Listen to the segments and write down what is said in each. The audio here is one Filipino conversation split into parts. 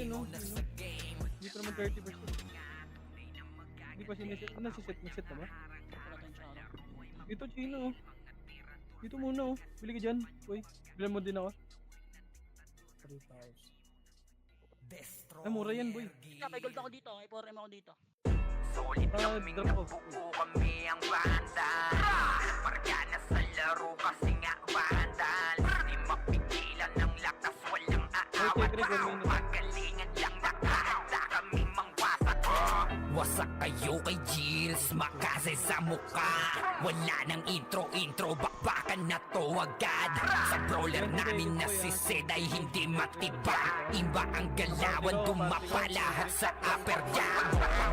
yun, no? Hindi pa naman 30%. Hindi pa siniset. Ano siset? Nag-set na ba? Dito, Chino, oh. Dito muna, oh. Bili ka dyan. Uy, bilan mo din ako. 3,000. Ay, mura yan, boy. May gold ako dito, may 4M ako dito. Solid kaming nabuo kami ang vandal. Marga na sa laro kasi nga vandal. Di mapigilan ng lakas, walang aawat. Pagalingan lang nakahanda kami mangwasak. Wasak kayo kay Gilles, makasay sa mukha. Wala nang intro, bakbakan na to agad. Sa brawler namin na si Zed ay hindi matibag. Iba ang galawan, dumapa lahat sa upper jam.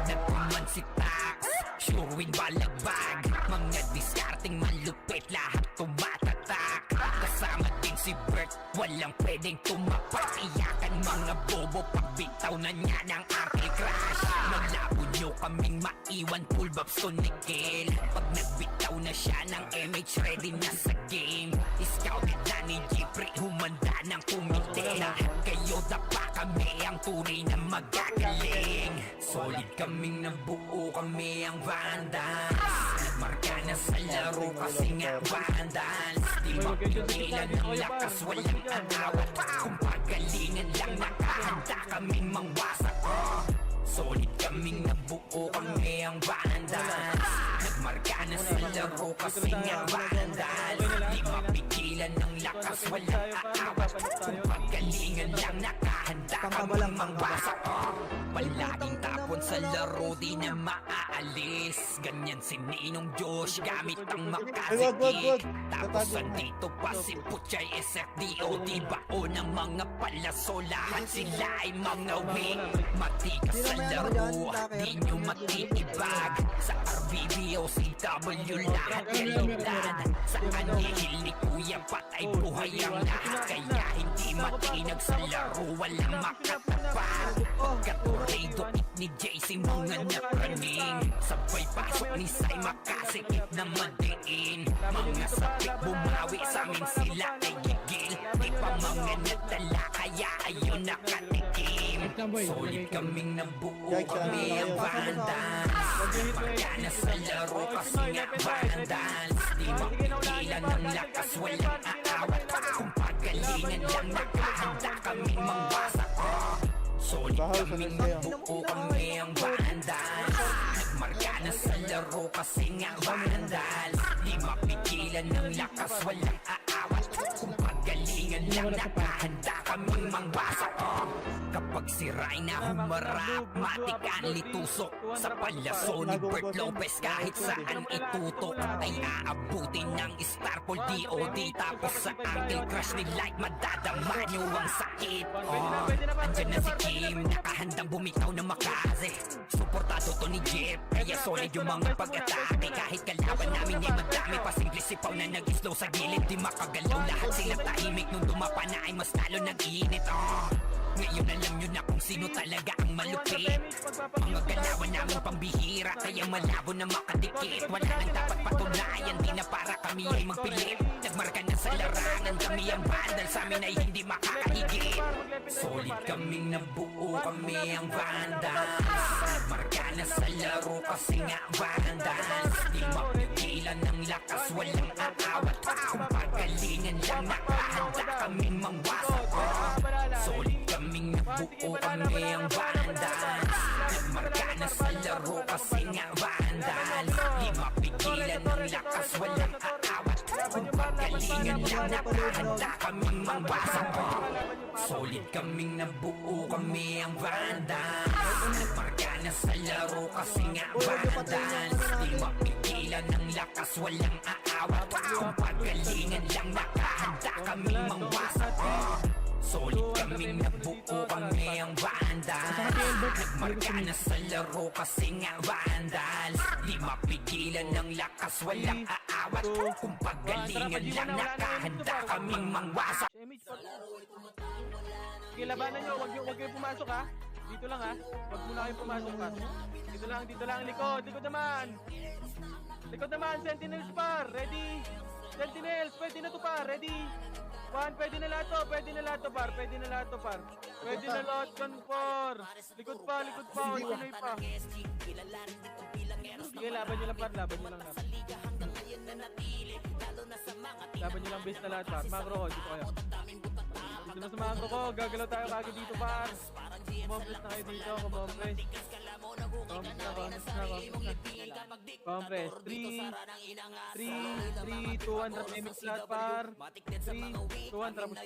Nagkuman si Tax, sure win balagbag. Mga discarding malupit, lahat tumatatak. Kasama din si Bert, walang pwedeng tumapak. Iyakan mga bobo, pagbitaw na niya ng anti-crash. Malabo nyo kaming maiwan, full bobs to nickel. Pag nagbitaw na siya ng MH, ready na sa game. Scouted na ni Jeffrey, humanda ng kumite. Lahat kayo dapa kami, ang tunay na magagaling. Solid kaming nabuo, kami ang vandals. Marka na sa laro kasi nga vandals. Di mapigilan ng lakas, walang anawat. Kung pagalingan lang nakahanda kaming mangwasak. Solid kaming nabuo, kami ang vandals. Nagmarka na sa laro kasi nga vandals. Di mapigilan ng lakas, walang aawat. Kung pagalingan lang nakahanda kaming mangwasak. Palaging tapon sa laro, di na maaalis. Ganyan si Ninong Josh, gamit ang makasikik. Tapos andito pa si Puchay SFDO. Di bao ng mga palaso, lahat sila ay mga wing. Matikas sa laro, di nyo matitibag. Sa RBBO, CW, lahat kalintad. Sa anihil ni Kuya Pat ay buhay ang lahat. Kaya hindi matinag sa laro, walang makatapat. Pagkatorado ni JC, mga napraning. Sabay pasok ni Sai, makasikip na madiin. Mga sapik bumawi sa amin, sila ay gigil. Di pa mga nadala, kaya ayun nakatikim. Solid kaming nabuo, kami ang vandals. Marka na sa laro kasi nga vandals. Di mapigilan ng lakas, walang aawat. Kung pagalingan lang nakahanda kaming mangwasak. Solid kaming nabuo, kami ang vandals. Nagmarka na sa laro kasi nga vandals. Di mapigilan ng lakas, walang aawat. Kung pagalingan lang nakahanda kaming mangwasak. Kapag si Rayna humarap, matikan litusok. Sa palaso ni Bert Lopez, kahit saan itutok ay aabutin ng Starpol DOD. Tapos sa Uncle Crush ni Light, madadama nyo ang sakit. Andyan na si Kim, nakahandang bumitaw na makaze. Suportado to ni Jeff, kaya solid yung mga pag-atake. Kahit kalaban namin ay madami, pasimple sipaw na nag-slow sa gilid. Di makagalaw, lahat sila tahimik. Nung dumapa na ay mas lalo nag-iinit. Ngayon alam nyo na kung sino talaga ang malupit. Mga galawan namin pambihira, kaya malabo na makadikit. Wala nang dapat patunayan, di na para kami ay magpilit. Nagmarka na sa larangan, kami ang vandal, sa amin ay hindi makakahigit. Solid kaming nabuo, kami ang vandals. Nagmarka na sa laro kasi nga vandals. Di mapigilan ng lakas, walang aawat. Kung pagalingan lang nakahanda kaming mangwasak. Solid kaming nabuo, kami ang vandals. Nagmarka na sa laro kasi nga vandals. Di mapigilan ng lakas, walang aawat. Kung pagalingan lang nakahanda kaming mangwasak. Solid kaming nabuo, kami ang vandals. Nagmarka na sa laro kasi nga vandals. Di mapigilan ng lakas, walang aawat. Kung pagalingan lang nakahanda kaming mangwasak. Solid kaming nabuo, kami ang vandals. Nagmarka na sa laro kasi nga vandals. Di mapigilan ng lakas, walang aawat. Kung pagalingan lang nakahanda kaming mangwasak. Sige, labanan nyo. Huwag kayo pumasok, ha. Dito lang, ha. Huwag muna kayo pumasok, ha. Dito lang, likod. Likod naman. Sentinel Spar. Ready? Sentinels, pwede na to par. Ready? 1, pwede na lahat to. Pwede na lahat to par. Pwede na lahat to par. Pwede na lahat yan par. Likod pa, likod pa. Continuy pa. Sige, laban nyo lang par. Laban nyo lang. Laban nyo lang base na lahat par. Macro ko, dito kayo. Dito na sa macro ko. Gagalaw tayo kagad dito par. Compress na kayo dito. Compress. Compress. 3, 2, 1, drop damage lahat par. 3, 2, 1, tapos na.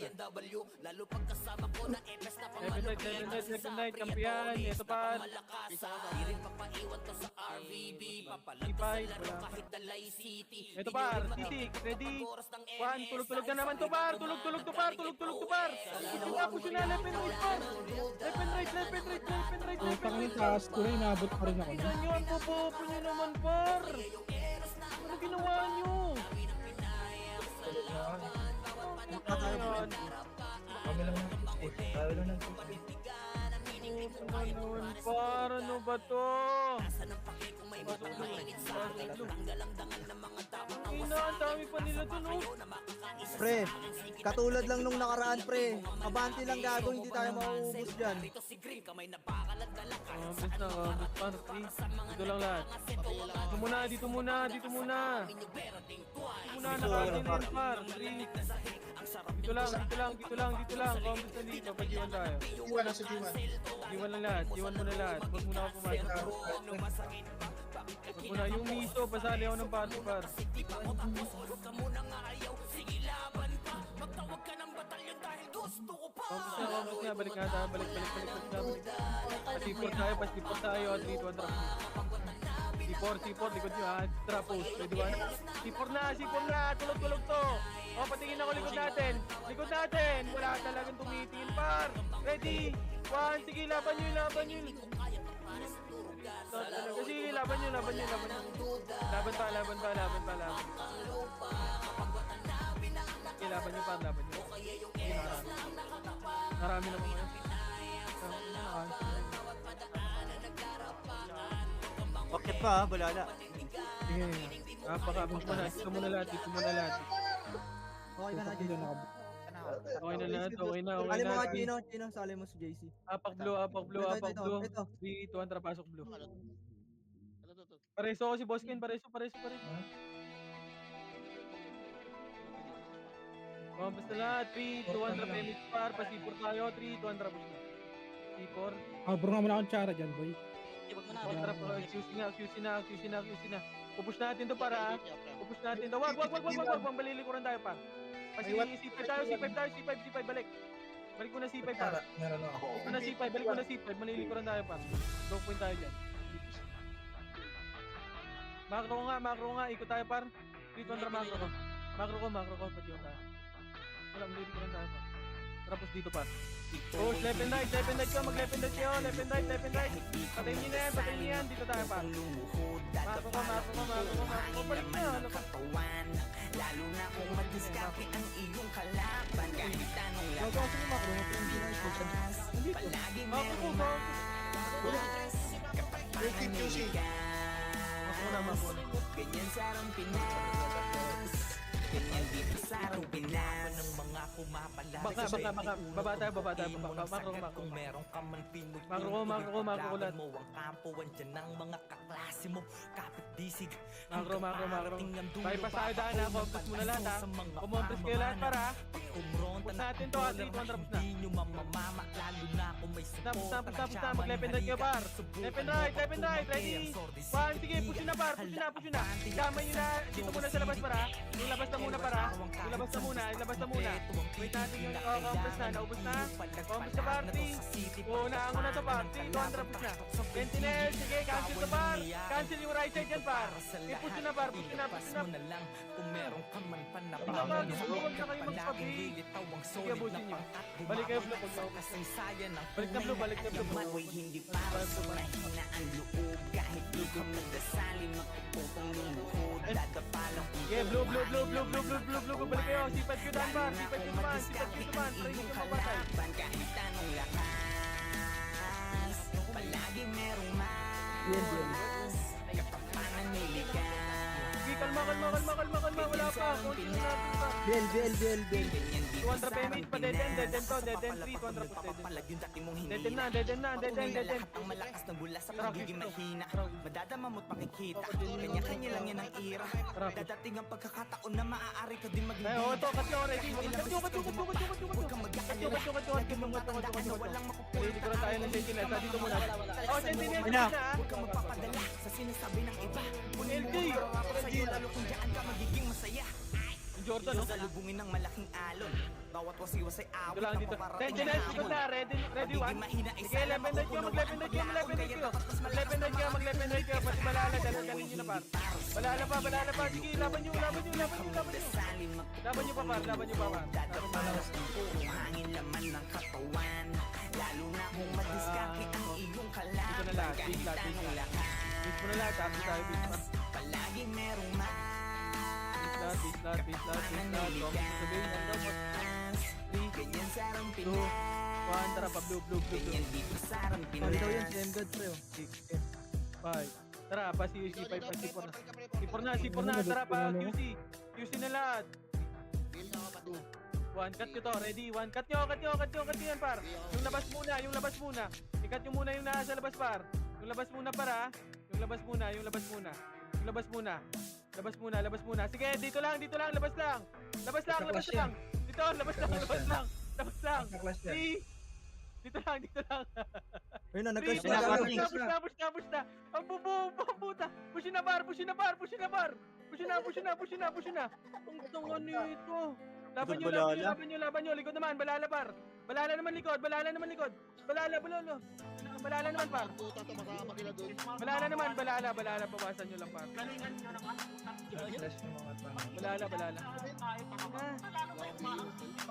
Second night, kampiyan. Ito par. C5, wala. Ito par, titik, ready. 1, tulog-tulog na naman to par. Tulog-tulog to par. Tulog-tulog to par. Push na, left and right par. Left and right, left and right, left and right, left and right. Pangin taas ko rin, inabot pa rin ako. Tignan nyo, ang popopo nyo naman par. Ano ginawa nyo? Ano yan? Kami lang ng kami lang ng Naman par, ano ba to? Ina, ang dami pa nila dun oh. Pre, katulad lang nung nakaraan pre. Abante lang gago, hindi tayo mauubos dyan. Best na, best par, please. Dito lang lahat. Dito muna, dito muna, dito muna. Dito muna, nakakain na yun par. 3. Dito lang, dito lang, dito lang, dito lang. Compres na dito, pag-iwan tayo. Iwan na sa G1. Iwan lang lahat, iwan mo na lahat. Huwag muna ako pumasok. Huwag muna, yung miso, pasali ako ng party par. Compres na, balik na tayo, balik na. Pasiport tayo, 3, 2, 1, drop. C4, likod nyo ha, trap post, pwede ba? C4 na, tulog to. O, patingin ako likod natin, wala talagang tumitingin par. Ready, 1, sige, laban nyo. Sige, laban nyo. Laban pa. Sige, laban nyo. Sige, narami na po ngayon. Bakit pa ha, balala. Sige, napaka-abot mo na. Dito mo na lahat. Okay ka na, JC. Okay na lahat. Sali mo ka, Chino. Sali mo si JC. Apak blue. Ito. 3, 2, 1, pasok blue. Ito. Pareso ako si Boss Ken, pareso. Basta lahat. 3, 2, 1, drop damage par. Pasipor tayo. 3, 2, 1, drop na. C4. Bro nga muna akong tsara dyan, boy. Huwag mo na. Drop. QC na. Pupush natin to para. Wag. Balilikuran tayo pa. Kasi C5 tayo. C5, balik. Balik mo na C5 pa. Meron ako. Balik mo na C5. Malilikuran tayo pa. Low point tayo dyan. Macro nga. Ikot tayo par. 3, 2, 1, macro ko. Macro ko. Pati yung tayo. Wala, malilikuran tayo pa. Tapos dito par. Push, left and right ka. Mag-left and right kayo. Left and right. Patayin niyo yan. Dito tayo par. Macro ko. Balik na. Ano pa? Lalo na kung madiskarte ang iyong kalaban. Kahit anong lakas, palagi merong mas kapag pananili ka. Ganyan sa arang Pinas, ganyan dito sa arang Pinas. Ng mga kumapalagi Baka, baba tayo. Macro. Kung meron ka man pinag Macro ulat. mo ang kampo, andyan ng mga kaklase mo. Kapit disig. Macro. Bypass tayo daan ha. Compress muna lahat ha. Kumompress kayo lahat para. Push natin to ha. 3, 2, 1, drops na. Hindi nyo mamamama, lalo na kung may support. Tapos na. Mag-left and right kayo par. Left and right. Ready? 1, sige. Push na par. Damay nyo na. Dito muna sa labas para. Yung labas na muna para. Wait natin yung compress na. Naubos na. Compress na par. 3. Unahan ko na to par. 3, 2, 1, drops na. Sentinel. Sige. Cancel to par. Cancel yung right side dyan par. I-push nyo na par. Push na. na lang kung meron ka man Huwag panabang na kayo magpabili. Sige, busin nyo. Balik kayo blue pag naubos. Balik na blue. Ako'y hindi para sa mahina ang loob. Kahit di ka magdasali, makupupong lumuhod. Dadapalang Sige, blue. Balik kayo. C5 ko daan par. C5 ko duman. Try nyo kapatay. kahit anong lakas. Palagi merong mas kapag pananili ka. Sige, kalma. Wala pa. Konti na. BL, BL, BL, BL. 200 PMH pa, dead end to, dead end 3, 200 po, dead end. Dead end na, dead end na, dead end, dead end. Ang malakas ng bula sa Traffic pagiging to. mahina. Traffic. Madadama mo't makikita. Kanya-kanya lang yan ang ira. Traffic. Dadating ang pagkakataon na maaari ka din maging Ay, oh, to, cut nyo, ready. Cut nyo. Huwag kang mag-aalala. Lagi mong matandaan na walang makukulta. Dito na tayo ng sentinel, dito muna. Oh, sentinel, Ano? Huwag kang magpapadala sa sinasabi ng iba. Kunin mo LJ. ang ako sa'yo, lalo kung dyan ka magiging masaya. Yung Jordan, no? Salubungin ng malaking alon. Bawat wasiwas ay awit Ito lang na dito. paparating Sentinel, ang sikot hamon. na, ready, ready, one. Sige, Sige, 11 night kayo, mag-11 night kayo, mag-11 night kayo. Mag-11 night kayo, mag-11 night kayo. Pati balala, dalhin nyo na par. Balala pa. Sige, laban nyo. Laban nyo pa par, laban nyo pa par. Hangin laman ng katawan. Lalo na kung madiskarte ang iyong kalaban. Dito na lahat, Kahit big lahat, big ang lahat. lakas, Base mo na lahat, tapos tayo base par. palagi merong mas. Base lahat. Sabihin, ang dapat. 3, Ganyan sa arang 2, Pinas. 1, tara pa, blue. Ganyan dito sa arang Pag daw yan, Pinas. same god, pre. 6, 5. Tara, pa C5, pa C4 na. C4 na, tara pa, QC na lahat. 1, cut nyo to, ready, 1, cut nyo yan par. Yung labas muna. I-cut nyo muna yung nasa labas par. Yung labas muna para, yung labas muna. Sige, dito lang, labas lang. Dito, labas lang. Clash yan. See? Dito lang. Ayun na, Push nag-clash na. na. Ang puta. Push na bar. Push na. Ang tanga nito. Laban nyo. Likod naman, balala par. Balala naman likod. Balala naman par. Balala, bawasan nyo lang par. Clash ng mga tao. Balala.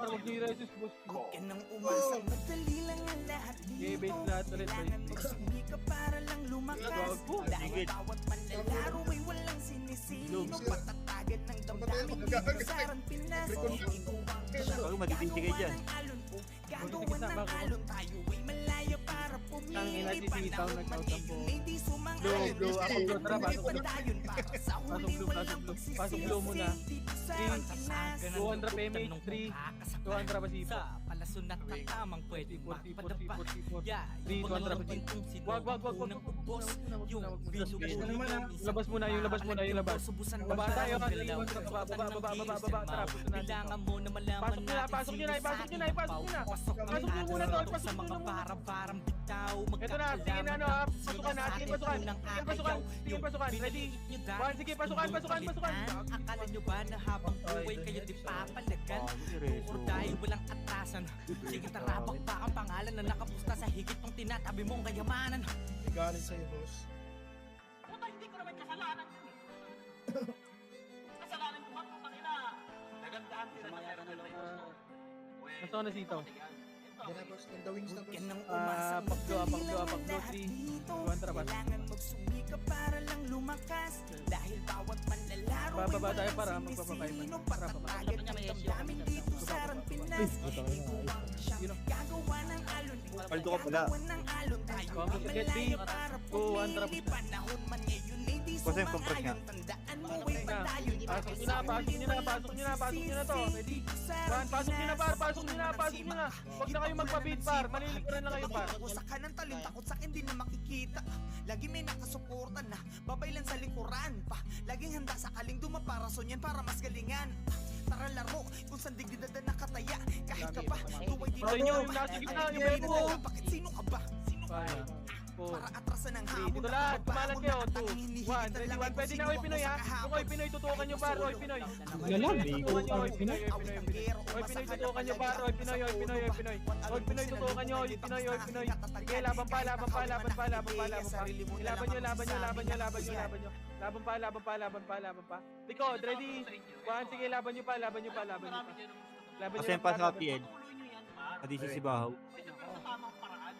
Huwag nyo i-resist, boss. Yan ang umasang madali lang ang lahat Okay, base lahat ulit, Kailangan base. magsumika para lang lumakas. Gago. Dahil bawat manlalaro ay walang sinisino. Patatagan ng damdamin dito sa arang Pinas. Bago matitindi kayo dyan. Gagawa ng alon tayo ay malaya para Tangina, pumili. si Sitaw Panahon man nag-out ang ngayon po. ay di sumang Blue, ako blue, tara, pasok blue. Padayon para sa huli walang Pasok blue muna. dito sa arang Pinas. 200 PMH, 3, 200 pa C4. Sa palasunat na tamang pwedeng mapadapa. Yeah, 3, 200 pa C4. Wag. Yung Labas muna. Baba tayo, baba. Tara, punta natin. Bilangan mo na malaman Pasok nyo na. Pasok nyo muna to, sa mga para-parang bitaw. Ito na, tingin na, pasukan natin, pasukan. Ready? 1, sige, pasukan. Akala nyo ba na habang buhay kayo di papalagan? Or dahil walang atasan. Sige, tarabak pa ang pangalan na nakapusta sa higit pang tinatabi mong kayamanan. Galit sa'yo, boss. Puta, hindi ko naman kasalanan yun eh. Kasalanan ko ba kung kanina? Nagandahan sila sa meron na lang. Nasaan na Sitaw? Yan na, boss. In the wings na, boss. Yan ang umasang Paklo, madali lang 3, ang lahat dito. 200 pa. Kailangan magsumika para lang lumakas. Dahil bawat manlalaro ay Bababa tayo walang para sinisino. magpapapaiman. Patatagan ng damdamin dito sa arang Pinas. Ituwang siyang gagawa ng alon. Paldo ka pala. Gagawa ng alon tayo. Vamos to get Malaya beat. para Go, one trap. pumili. Panahon man ngayon ay di Kasi yung compress nga. sumangayon. Tandaan mo ay padayon. Pasok nyo na to. Ready? 1, pasok nyo na. Huwag na kayo magpa-beat par. Malilikuran na kayo par. Sa kanan talon, takot sa akin di na makikita. Lagi may nakasuportan na babay lang sa likuran pa. Laging handa sa kaling dumaparason yan para mas galingan. Tara laro, kung saan digdidad na nakataya. Kahit ka pa, tuway di Patayin nyo yung nasa gitna, yung bebo. Bakit sino ka ba? Sino ka ba? 5, 4, Para atrasan ng 3, hamon. dito lahat. Kumalat kayo. 2, 1, Hinihigitan ready? lang 1, pwede na Oy Pinoy ha. Kung Oy Pinoy, tutukan nyo par. Oy Pinoy. Galang. Tutukan nyo, Oy Pinoy, tutukan nyo par. Oy Pinoy, tutukan nyo. Oy Pinoy. Sige, laban pa. Ilaban pa. Likod, ready? 1, sige, laban nyo pa. Kasi yung pass ka PL. Nadisi si Bahaw. Sa tamang paraan.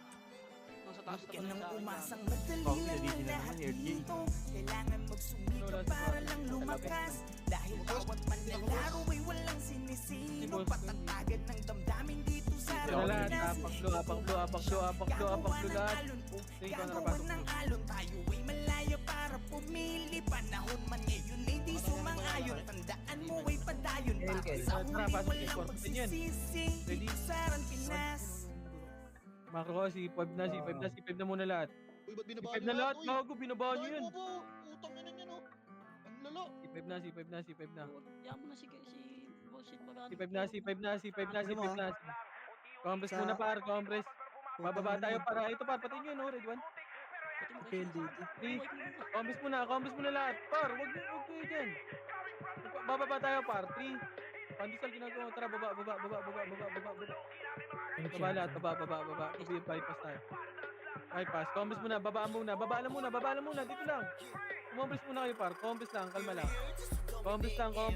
Doon sa taas Yan ang umasang Oh, madali lang nadisi ang na lahat naman, RJ. dito. Kailangan magsumika para lang lumakas. Dahil bawat manlalaro ay walang sinisino. Patatagan ng damdamin dito sa Dito na lahat. Pinas. Apaklo lahat. Gagawa ng alon tayo ay malaya para pumili. Panahon man ngayon ay di sumang-ayon. Tandaan mo ay padayon. Baka sa Tara, huli pasok, walang pasok din yan. pagsisising. Ready? Itusaran Pinas. Macro ko, C5 na, C5 na, C5 na muna lahat. Uy, ba't binaba C5 na lahat, gago, binabaan nyo yan. Utang na yan, oh. Ang lalo. C5 na, C5 na, C5 na. Yan mo na si Bossing Magano. C5 na, C5 na, C5 na, Ano C5 mo, na. Compress Sa- muna par, compress. Bababa tayo para, ito par, pati nyo, no, red one. PLDT. 3, compress muna lahat. Par, wag kayo dyan. Bababa tayo par, 3. Pandesal ginagawa, tara, baba. Baba lahat, baba. Kasi bypass tayo. Bypass, compress muna, baba lang muna, dito lang. Compress muna kayo par, compress lang, kalma lang. Compress lang, na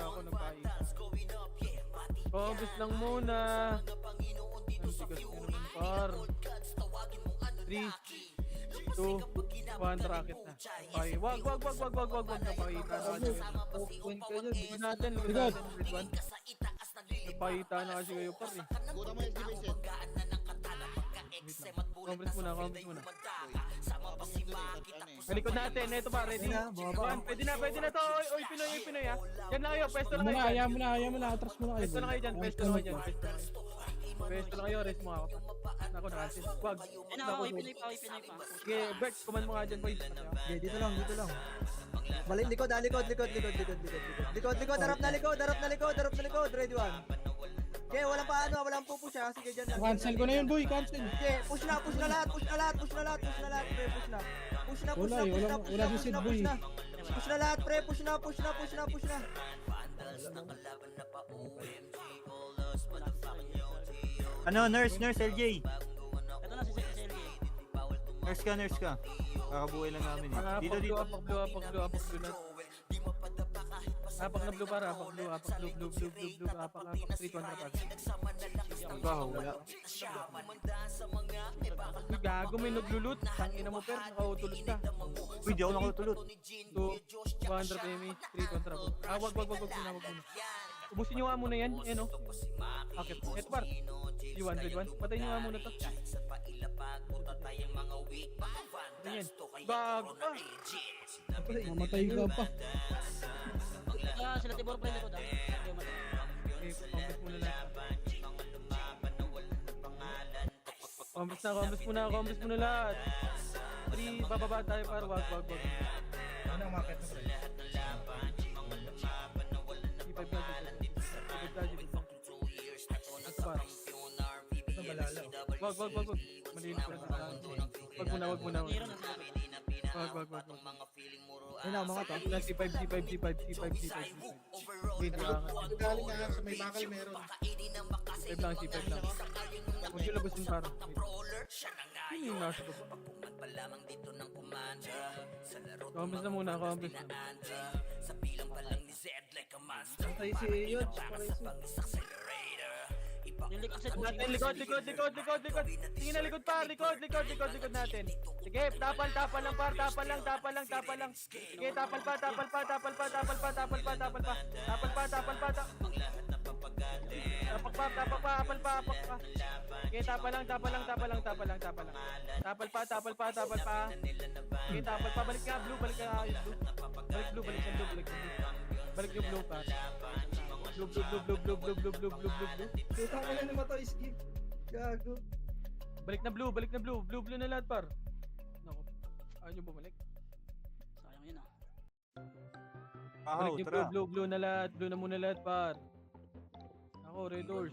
ako nagpahit. Compress lang muna. Ang tigas nyo naman par. 3, 2, 1, rocket na. Okay, wag napakita na kasi. Likod natin, red one. Napakita na kasi kayo par eh. Guna mo yung estimation. Compress muna. Malikod natin, ito pa, ready? Ayan na, bumaba. Yan, pwede na to. Oy, Pinoy ha. Yan lang kayo, pwesto lang kayo. Ayaw mo na, atras mo na kayo. Pwesto lang kayo dyan, pwesto lang kayo, rest mo ako. Ako nakasin. Wag. Ay na, okay, Pinoy pa. Sige, Bex, command mo nga dyan, boy. Okay, dito lang. Balik, likod, likod. Likod, harap na likod. Ready one. Okay, walang pupo siya. Sige, dyan lang. Cancel ko na yun, boy, cancel. Okay, push na lahat. Pre, Wala si Sid, boy. Push na lahat, pre. Push na. Ano, nurse, LJ. Ito na si Sergey. Nurse ka. Kakabuhay lang namin eh. Dito. Apak blue na. Apak na blue para, apak blue, apak 3-1 na pa. Ang baho, wala. Uy, gago, may naglulut. Tangina mo, per, nakautulot ka. Uy, di ako nakatulot. 200 PMH, 3 contra po. Wag muna. Ubusin nyo nga muna yan, o. Okay, eto par. G1, red one. Patay nyo nga muna to. Ayan. Gago pa. Mamatay ka pa. Sila Tibor pa yung likod. Okay, compass muna lahat. Compass muna lahat. 3, bababa tayo par, wag. Ano ang market na, pre? G5 na. Ito par. Ito balala. Wag. Malinis ko na. Wag muna. Meron na sila. Wag. Ayun na, mga to. C5. Wait, Ito galing nga sa may bakal meron. C5 lang. Huwag yung labasin para. Sino yung nasa ko? Compass na muna. Patay si Yod. Nilikod sa Natin, likod. Sige na, likod pa. Likod natin. Sige, tapal lang par, tapal lang. Sige, tapal pa. Tapal pa. Sige, tapal lang. Tapal pa. Sige, tapal pa. Balik ka, blue. Balik yung blue pa. Blue. Puta ka na naman to, skip. Gago. Balik na blue. Blue na lahat par. Nako. Ayaw nyo bumalik. Sayang yun ah. Baho, Balik tara. yung blue na lahat. Blue na muna lahat par. Ako, red doors.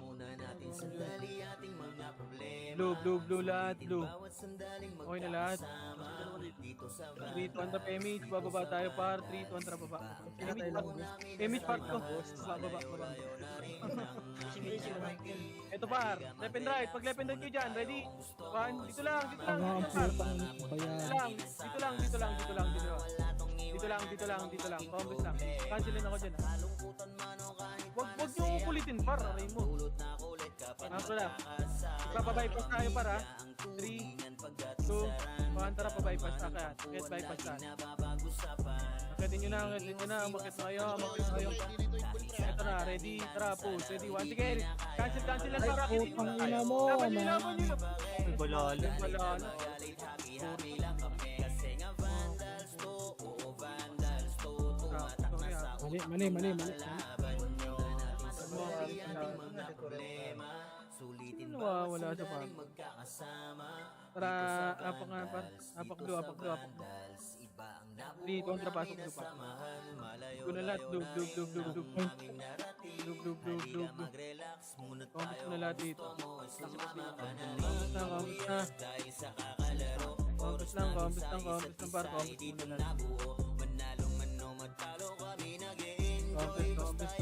Blue lahat, blue. Okay na lahat. 3 contra PMH, bababa tayo par. 3 contra baba. PMH part ko. Baba. Ito par. Left and right. Pag left and right kayo dyan. Ready? 1. Dito lang. Ang mga putang bayan. Dito lang. Combos lang. Cancelin ako dyan. Wag nyo kulitin par. Aray mo. Ako na. Papabypass tayo para. 3, 2, 1. Tara pabypass. Get bypass tayo. Akitin nyo na. Umakit na kayo. Ito na. Ready? Tara push. Ready? 1. Sige. Cancel lang para. Putang ina mo. Laban nyo. Ay, balala. Balala. Mali. Sino wala sa pan? Tara, apak nga par. Apak blue. Di kontra pasok blue pa. Blue na lahat, blue. Compass na lahat dito. Compass lang par. Compass muna lahat. Compass.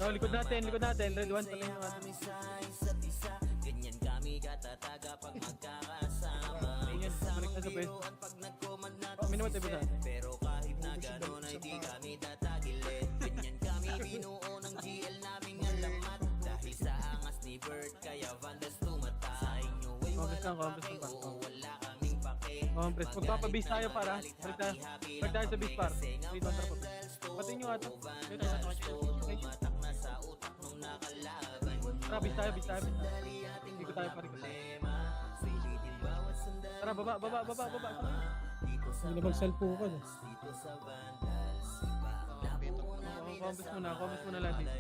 Oh, likod natin. Red 1 pala yung ating. Ayan, balik na sa pwesto. May naman tayo ba sa atin? Compass lang pa. Compress. Magpapabase tayo para. Balik tayo sa base par. Wait, kontra pa. Patayin nyo ato. Tara, base tayo. Hindi ko tayo parikot. Tara, baba. Hindi na magsalpukan. Compass muna lahat dito.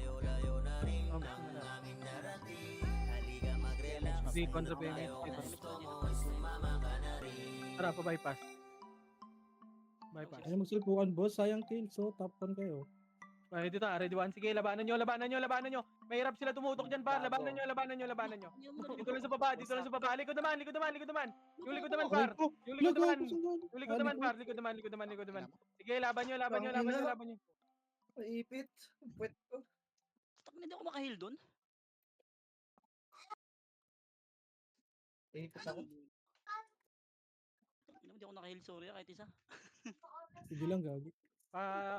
Hindi, kontra pa yung Tara, pa-bypass. Ano magsalpukan, boss? Sayang kill. So, top 1 kayo. Ready ta, ready 1. Sige, labanan nyo. Mahirap sila tumutok dyan, par. Labanan nyo. Dito lang sa baba. Likod naman. Yung likod naman, par. Likod naman. Sige, laban nyo. Maipit. Puwet ko. Tak, hindi ako makahil doon. Ipit ako. Hindi ako nakahil, sorry kahit isa. Sige lang, gagi.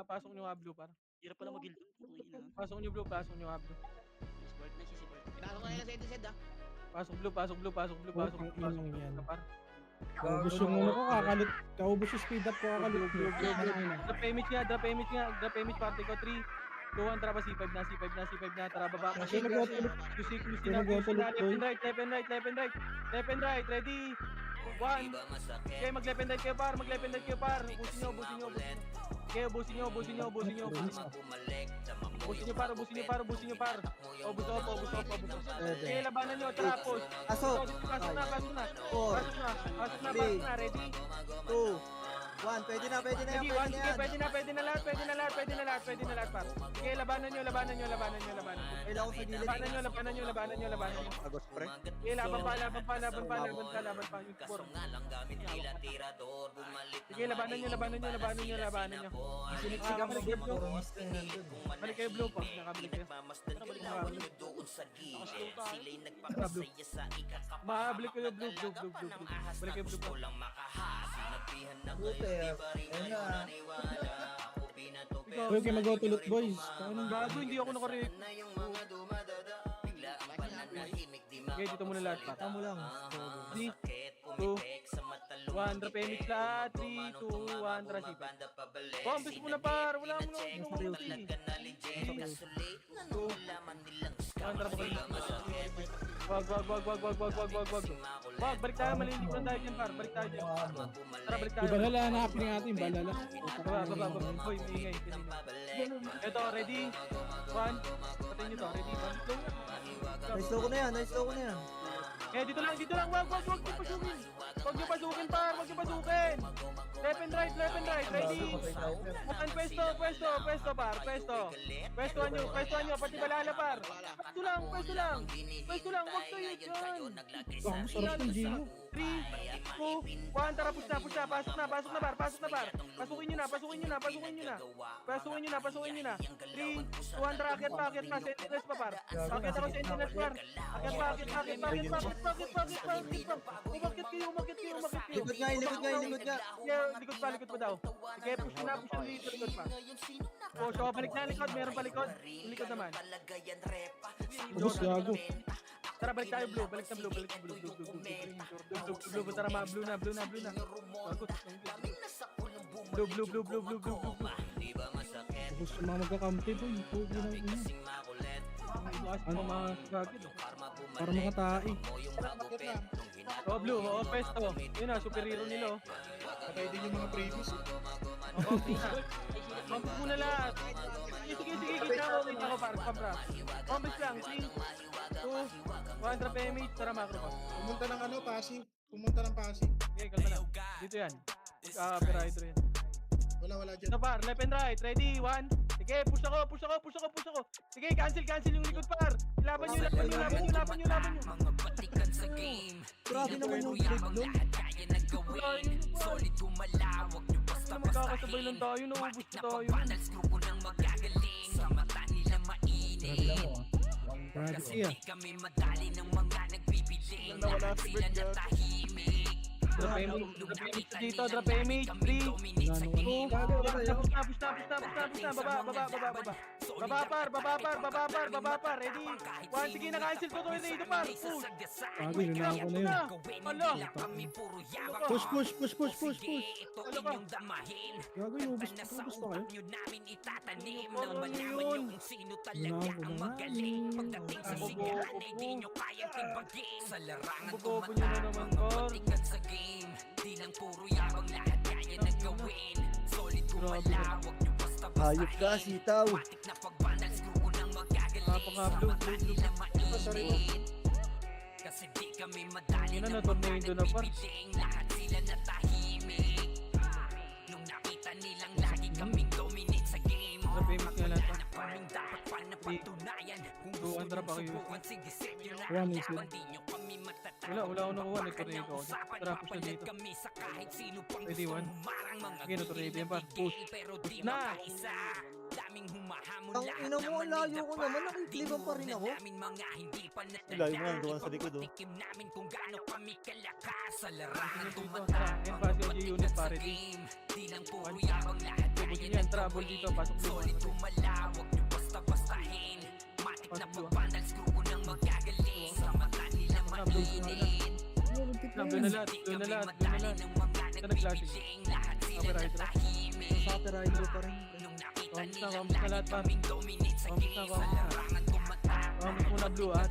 Pasok nyo nga blue, par. Hirap pala mag-heal doon. Pasok nyo blue. Si Bart na, si Bart. Pinasok ko nila sa Edised ah. Pasok blue. Ang inang yan. Kaubos yung ano ko, kakalit. Kaubos yung speed up ko, kakalit. Drop image party ko. 3, 2, 1, tara pa C5 na. Tara baba. Kasi nag-autolit. Left and right. Ready. 1. Okay, mag-left and right kayo par. Busin nyo. Okay, busin nyo. Busin nyo par. Obus. Okay, labanan nyo. Tara, push. Pasok Pasok na. 4 Pasok na. Ready? 2 1. Pwede na yan. Pwede na lahat par. Okay, labanan nyo. Kailangan ko sa gilid. Labanan nyo. Agos pre. Okay, laban pa. Yung score. Sige, labanan nyo. Balik kayo blue pa. Nakabalik kayo. Makabalik kayo blue. Balik kayo blue pa. Buti. Ayun na. Okay, mag-autolit, boys. Paano? Gago, hindi ako nakarip. Okay, dito muna lahat pa. Tama lang. 3, 2, 1, drop image lahat. 3, 2, 1, tara sipa. Compass muna par, wala mo na. 2, 1, tara pa kayo. Wag. Wag, balik tayo, malinig lang tayo dyan par, balik tayo dyan. Tara, balik tayo. Balala, hanapin natin, balala. Baba. Hoy, ingay. Ito, ready? 1. Patayin nyo to, ready? 1. Nice low ko na yan. Eh, dito lang. Wag nyo pasukin par. Left and right. Ready? Akan pwesto par. Pwestohan nyo. Pati balala par. Pwesto lang. Wag kayo dyan. Ang sarap ng Gino. 3, 2, 1. Tara, push na. Pasok na par. Pasukin nyo na. Pasukin nyo na. 3, 2, 1. Tara, akyat pa. Sentinels pa par. Akyat ako sentinels par. Akyat pa. Umakyat kayo. Likod nga. Likod pa daw. Sige, push na dito. Likod pa. So, balik na likod. Meron pa likod. Yung likod naman. Ubus, gago. Tara, balik tayo blue. Blue. Tara, blue na. Blue. Ubus yung mga magkakampi, boy. Pugi ng ina. Ano mga gagid? Para makatai. Bakit na? Oh, blue, oh, pesto. Yun na, superhero nila, oh. Patay din yung mga previous. Oh, Kompis muna lahat. Sige, kita ko, par, pabra. Kompis lang, 3, 2, 100 PMH, tara macro pa. Pumunta ng ano, passive. Pumunta ng passive. Okay, kalma lang. Dito yan. Pero hydro yan. Wala dyan. Ito par, left and right, ready, 1. Sige, push ako. Sige, cancel yung likod par. Laban nyo. Mga batikan sa game. Grabe naman yung grade nun. Kaya na gawin. Solid gumalawag nyo basta Magkakasabay lang tayo, naubos na tayo. Bandals grupo ng magagaling. Sa mata nila mainit. Grabe Kasi siya. di kami madali ng mga nagbibiling. Lahat sila natahimik. Drop image dito, drop image, 3, 2, push na, baba par, ready, 1, sige, naka-cancel ko to, dito par, push, Grabe, lunahan ko na yun. Hala, Push. Ano ba? Gago yung ubus pa kayo. Ano yun? Lunahan ko na nga. Bobo nyo na naman, par. Sa game, di lang puro yabang, lahat kaya na gawin. Solid gumalawag nyo basta Hayop ka, sitaw. matik na pagbandals grupo ng magagaling. Napaka-blue, Nila mainit. Kasi di kami madali Yun na, ng na-tornado na, par. nagbibiling. Lahat sila natahimik. Nung nakita nilang lagi kaming dominate sa game. Drop image nga lahat, par. Na kaming dapat pa napatunayan. Kung Two, gusto ang drop ako nyo yun. subukan, sige set nyo na One ang is laban. Di nyo kami matatalo. Wala akong nakuha, nag-tornado ako. Tara, push na dito. Kami sa kahit sino pang Ready, gusto 1. humarang mga Sige, na-tornado yan, par. Push. pero di Na! makaisa. Daming humahamon Ang ina mo, ang layo ko naman. Nakikliban pa rin ako. Namin mga hindi pa Layo mo yan, doon sa likod, oh. Tikim namin kung gaano kami kalakas sa larangan Dito, tumatak. tara, yan pa, si OG unit, pare, di. Di lang puro yabang, lahat Busin kaya yan, trouble dito, pasok blue. solid gumalawag nyo basta-bastahin. Matik na Pasok blue. pagbandals grupo ng magagaling. Sa mata nila mainit. Blue na lahat. Ito nag-classic. Lahat sila Copyright, no? natahimik. Copyright ko pa rin. Nung nakita Kamusta nilang lahat, lagi par? kaming dominate sa Kamusta, game. Sa kamusta? larangan tumatak. Kamusta muna, blue, 3,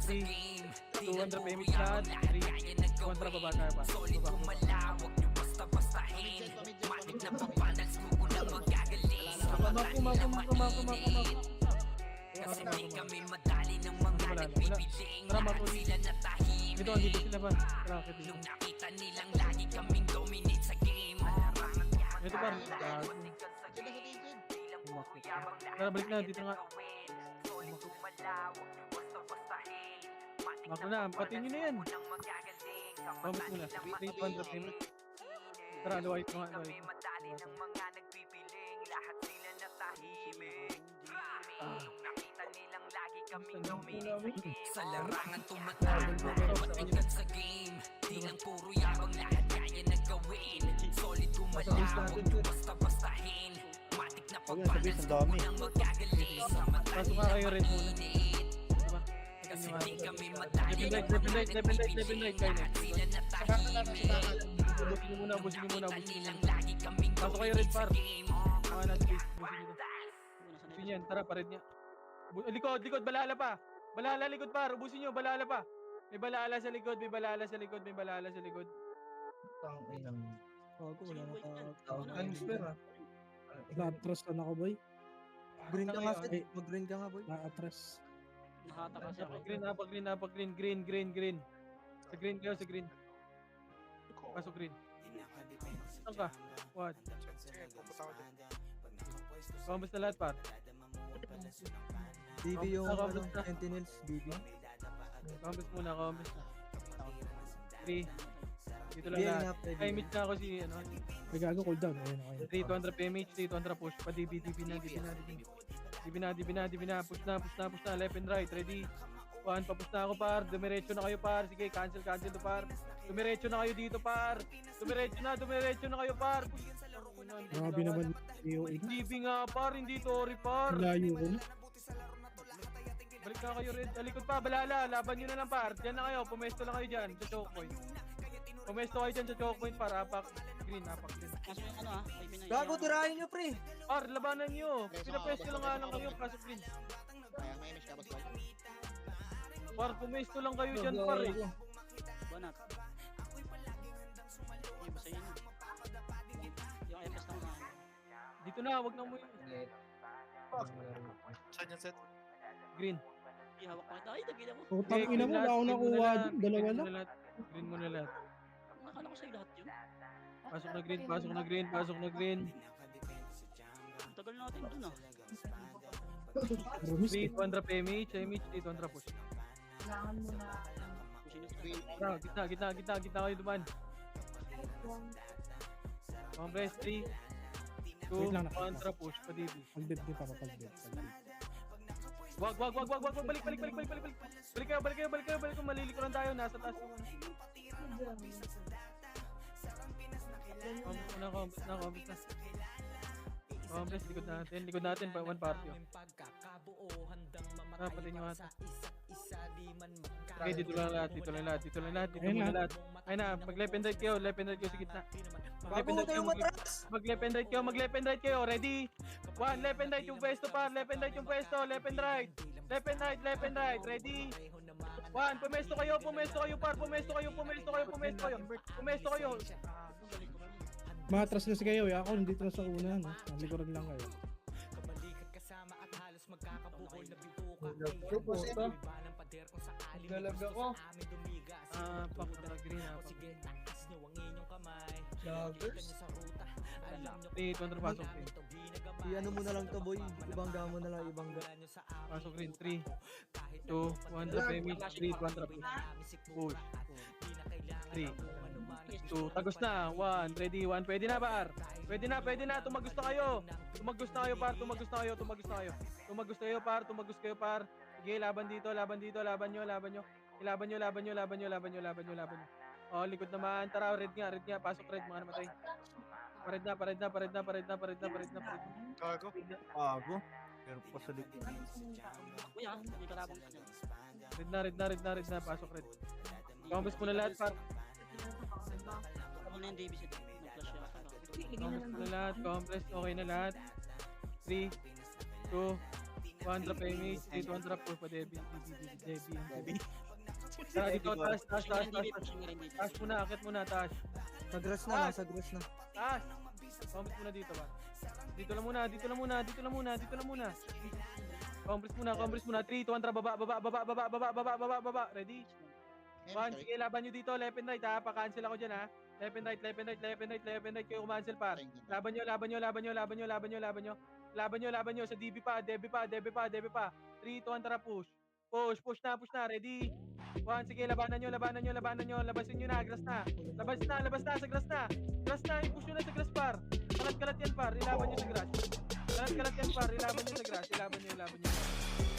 200 PMH lahat, 3, 200 baba tayo pa. Solid Baba. gumalawag nyo basta-bastahin. Matik na pagbandals grupo ng magagaling. Sa mata nila mainit. Kasi di kami madali ng mga Wala. nagbibiling. Tara, Lahat Marco. sila natahimik. Dito, andito sila pa. Tara, akit dito. Nung nakita nilang lagi kaming dominate sa game. Ito pa. Tara, balik na. Dito nga. Mako na. Pati nyo na yan. Pamit muna. 300 PMH. Tara, luwait mo nga. Kami madali ng mga nagbibiling. Lahat sila natahimik. Nung nakita nilang lagi kaming dominate sa larangan tumatak. Matikat sa game. Di lang puro yabang, lahat kaya na gawin. Solid gumalawag nyo basta-bastahin. Matik na pagbandals ang dami. ng magagaling. Sa mata Pasok nga nila kayo, red muna. mainit. Diba? Kasi di kami madali Level ng right, level mga right, level right, level right, nagbibiling. Lahat guys. sila natahimik. Busin nyo muna, busin nyo muna, busin nyo Nilang muna. lagi kaming Pasok kayo, dominate red sa par. game. Mga na space, busin nyo. Una sa Busin yan, tara, pared niya. Likod, balala pa. Balala, likod par, ubusin nyo, balala pa. May balala sa likod, may balala sa likod, may balala sa likod. Tanginang. Gago, wala na ka. Ang spare ah. Na-atras ka na ako, boy. Green ka nga, Ay. Fed. Mag-green ka nga, boy. Na-atras. Nakata kasi ako. Green. Sa green kayo, sa green. Pasok green. Saan ka? What? Kamusta lahat, par? DB yung Kamusta? ano, Sentinels, DB. Kamusta muna, kamusta. 3. Dito lang Hindi, lahat. enough, pwede. Ay, meet na ako si, ano, May gago cooldown. Ayun, okay. 200 PMH, 200 push. Pa DB na. Push na. Left and right, ready. 1, papush na ako, par. Dumiretso na kayo, par. Sige, cancel to, par. Dumiretso na kayo dito, par. Dumiretso na kayo, par. Push. Grabe naman. AOE. DB nga, par. Hindi Tori, par. Ang layo ko na. Balik na kayo rin. Talikod pa, balala. Laban nyo na lang, par. Diyan na kayo. Pumesto lang kayo dyan sa choke point. Pumesto kayo dyan sa choke point, par. Apak green. Kaso yung ano ah, may pinay. Gago, tirahin nyo, pre. Par, labanan nyo. Pinapesto lang nga lang kayo. Kaso green. Par, pumesto lang kayo dyan, par. Eh. Banat. Dito na, wag na mo yun. Saan yung set? Green. Hindi, hawak ko. Ay, nagina mo. Putang Okay, ina mo, wala akong nakuha dun. Dalawa Green lang. mo na lahat. Green mo na lahat. Nakala ko sa'yo lahat yun. Pasok na green, pasok na green, pasok na green. Ang tagal natin dun ah. Rumis eh. 200 PMH, 200 push. Bro, gitna kayo duman. Compress, 3, 2, Wait lang, 1 push, pa-DB. Pag-dead din pa, pag-dead. Wag, balik kayo, malilikuran tayo, nasa taas yung ano. Compress na. Compress, likod natin, one party. Patayin nyo ata. Okay, dito lang lahat. Ayun na, mag-left and right kayo sa gitna. Bago tayo matras! Mag-left and right kayo, ready? 1, left and right yung pwesto par, left and right. Left and right, ready? 1, pumesto kayo par, pumesto kayo. Matras kasi kayo eh. Ako nandito na sa una. No? Nalikuran lang kayo. Galaga ko. Green na. Lagers. 3, 200 pasok. I-ano mo na lang to, boy. Ibangga mo na lang, ibangga. Pasok green, 3, 2, 100 PMH, 3, 200 push. 3, 2, tagos na, 1, ready, 1, pwede na par. Pwede na, tumagos na kayo par. Tumagos kayo par. Sige, laban dito, laban nyo. Ilaban nyo. Oh, likod naman, tara, red nga, pasok red, mga namatay. Pared na. Gago. Gago. Meron pa sa likod. Uy ah, hindi ka labang kasi. Red na, pasok red. Compass mo na lahat par. Ako na yung Davis ito. Nag-flash yata na. Compass mo na lahat, compress, okay na lahat. 3, 2, 100 PMH, 3, 200 push pa Debbie. Tara dito, taas. Taas muna, akit muna, taas. Sa grass na, nasa grass na. Taas! Compress muna dito ba? Dito lang muna. Compress muna. 3, 200, baba. Ready? 1, sige, laban nyo dito, left and right ha. Pa-cancel ako dyan ha. Left and right, kayo kumancel par. Laban nyo sa DB pa. 3, 200 push. Push na, ready? 1, sige, labanan nyo. Labasin nyo na, grass na. Labas na, sa grass na. Grass na, i-push nyo na sa grass par. Kalat yan par, ilaban nyo sa grass.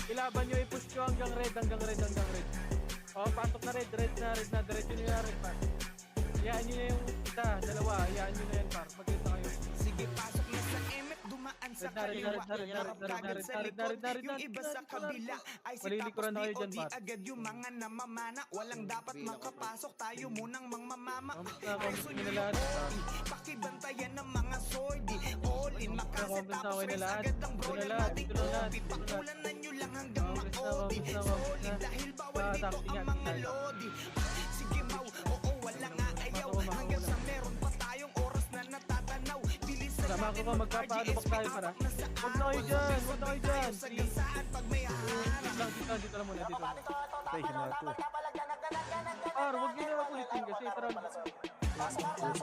Ilaban nyo, i-push nyo hanggang red. Oh, pasok na red na, diretso nyo na red par. Hayaan nyo na yung isa, dalawa, hayaan nyo na yan par. Magkita kayo. Sige, pasok na sa emet, dumaan sa kaliwa. Harap kagad sa likod, yung iba sa kabila ay si Malilikuran na kayo tapos dyan, DOD par. agad yung mga namamana. Walang dapat makapasok, tayo munang mangmamama. Kompres Preso na nyo lahat. yung OD, pakibantayan ng mga sordi. All in, makase Kompres na tapos okay na res lahat. agad ang brawler Dito na lahat, nating dito na lahat, OD. dito na lahat. Pakulanan nyo lang hanggang Kompres na, ma-OD. kompres na, kompres Solid na. dahil bawal dito Sakti nga, ang mga sakti. lodi. Sige mau, oo wala nga ayaw. Hanggang sa meron pa tayong oras na natatanaw. Bilisan Sama ko natin pa, magpapaano pa tayo para. Huwag na kayo dyan. sa gasaan pag may haharap. Dito lang muna. Patay siya na ito. Par, huwag nyo na makulitin kasi tara.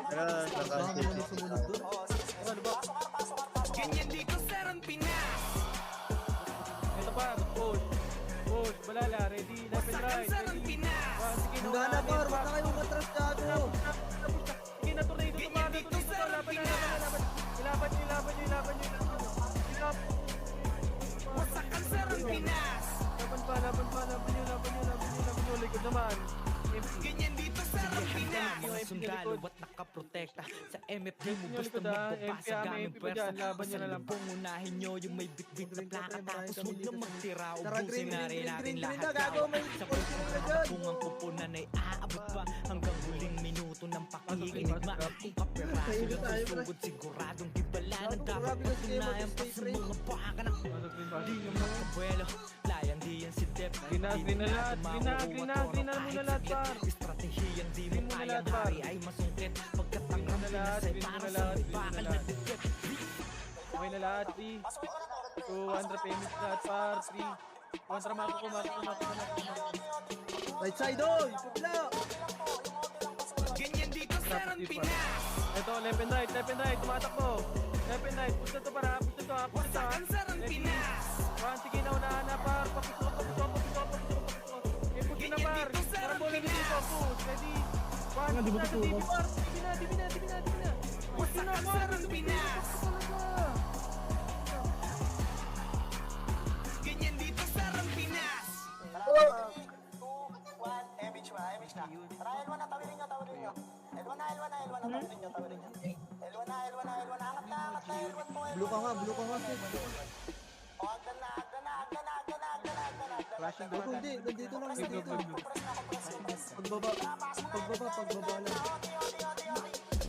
Kaya, Baka sumunod doon. Ganyan dito sa Pinas. Ito par, push. Balala, ready, left and right. Sa Pinas. Sige, Hangga na par, wag na kayong matras gago. Sige, naturnado to, laban na. Ilaban nyo. Wasakan sa Pinas. Laban nyo, likod naman. Ganyan dito sa Pinas. Mga sundalo at nakaprotekta sa MFG mo Nyo basta likod ha, magbabasa gamit MP pa pwersa. dyan, laban nyo na lang. Pungunahin nyo yung may bitbit na plaka tapos huwag na magtira. Tara, Ubusin na rin natin green lahat. na gago, may Sa portion na dyan. kung ang kupunan ay aabot pa hanggang huling minuto ng pakikinig. Kung kaperaso Tayo yung tayo, susugod siguradong di bala na Gago, dapat grabe kasi patunayan pa mag-stay sa free. mga baka ng di nyo makabuelo. Layang di yan si Dep. Green na lahat, green na muna lahat par. Estratehiyang di mo Green mo na kayang lahat, par. hari ay masungkit. Pagkat ang Green mo na lahat, Pinas ay green mo para na sa lahat, may green mo na bakal na lahat. dikit. Okay na lahat. 3, 200 payments lahat par. 3, kontra mako ko. Right side doon! Putla! Ganyan dito sa Pinas. Ito, left and right, tumatakbo. Left and right, push na to para, push na to ha, push na to ha. Wasakan sa Pinas. Juan, sige na, unahan na par, papush na, push na par. Parang bola ni dito, push, ready. Juan, Nga, di push ba na sa tutukan? DB par, dibi na. Push na par, Pinas. Ganyan dito sa Pinas. Blue ka nga, Sid. Flashing Huwag hindi, nandito lang, nandito. Pagbaba lang.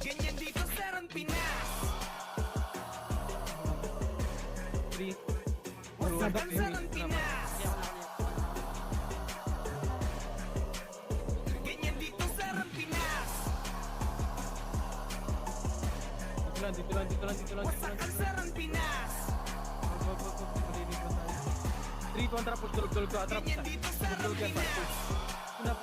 Ganyan dito sa Pinas. 3, Wasakan sa Pinas. Ganyan dito sa Pinas. Dito lang. Wasakan sa Pinas. 3, kontra, push, dulog, atras. Ganyan dito sa Pinas. Punap.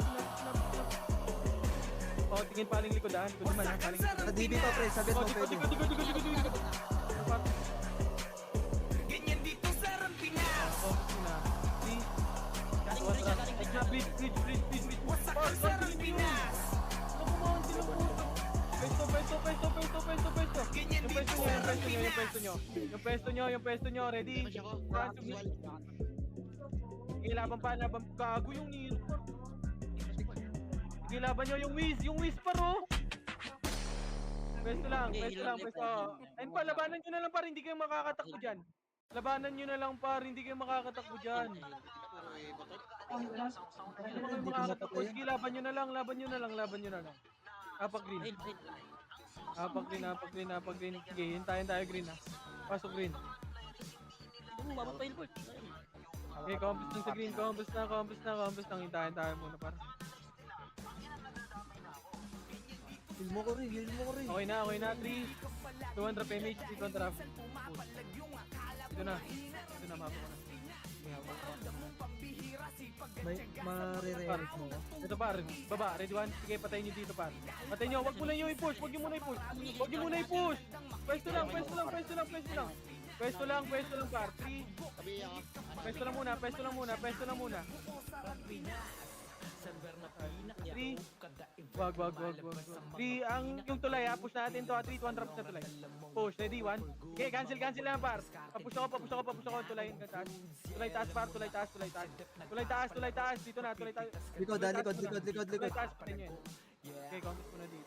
Oh, tingin paling likod ha. Likod naman ha, paling likod. Sa DB pa, pre. Sagad mo, pwede. Dikot. Ganyan dito sa Pinas. Oh, na. 3, kontra. Bridge. Wasakan sa Pinas. Nakumahan sila po. Pwesto. Ganyan Yung dito pwesto sa nyo, Pinas. yung pwesto nyo. Ready? Sige, laban pa. Gago yung nilo. Sige, laban nyo yung whiz par oh. Pwesto lang. Ayun pa, labanan nyo na lang par, hindi kayo makakatakbo dyan. Labanan nyo na lang par, hindi kayo makakatakbo dyan. Hindi kayo makakatakbo. Sige, laban nyo na lang. Apak green. Sige, hintayin tayo green ha. Pasok green. Okay, compass lang sa green. Compass lang. Hintayin tayo muna para. Heal mo ko rin. Okay na. 3, 200 PMH, 3 kontra. Ito na, mapa ko na. May marire-react mo. Ito par, baba, ready 1. Sige, patayin nyo dito par. Patayin nyo, wag mo i-push. Pwesto lang par. 3. Pwesto lang muna. 3. Wag. 3, yung tulay ha, push natin to ha. 3, 200 na tulay. Push, ready 1. Okay, cancel lang par. Papush ako, tulay taas par, tulay taas. Dito na, tulay taas. Likod. Tulay taas, patayin nyo yun. Okay, compass mo na dito.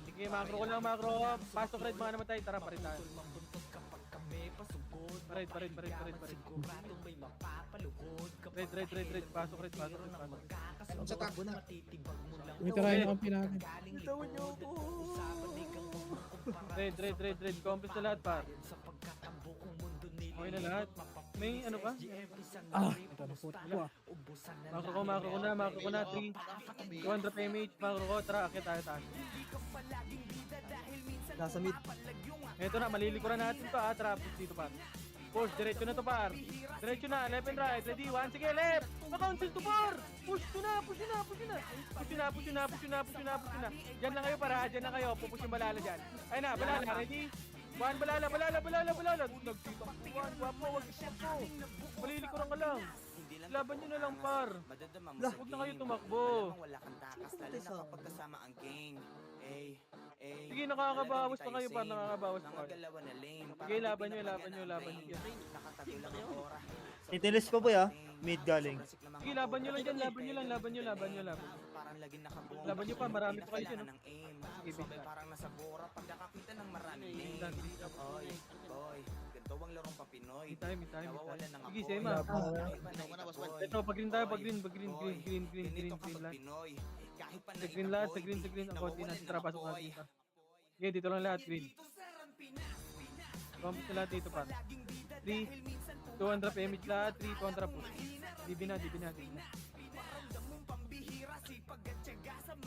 Sige, macro ko lang. Pasok red, mga namatay. Tara, parin tayo. Parid. Red. Pasok red. Sa takbo na. Umitirahin na kampi namin. Bitawan niyo ako. Red. Compass na lahat par. Okay na lahat. May ano pa? Ito na po. Macro ko na. 3, 200 PMH. Macro ko. Tara, akit tayo taas. Nasa mid. Eto na, malilikuran natin to ha. Tara, push dito par. Push, diretso na to par. Diretso na, left and right. Ready, 1, sige, left. Makaunsil to par. Push to na. Diyan lang kayo para, diyan lang kayo. Pupush yung balala dyan. Ayun na, balala, ready? 1, balala. Nagtito ko. 1, guwapo, wag isip ko. Malilikuran ka lang. Laban nyo na lang par. Huwag na kayo tumakbo. Sige, nakakabawas pa kayo par, Sige, laban nyo. Itilis pa boy ah. Mid galing. Sige, laban nyo lang dyan, laban nyo. Laban nyo pa, marami pa kayo dyan. No? Sige, bigla. Time. Sige, Sema. Ito, pag-green tayo, green lahat. Sa green. Ang konti natin, tara, pasok natin. Okay, dito lang lahat, green. Compass na lahat dito pa. 3, 200 PMH lahat, 3 kontra push. DB na.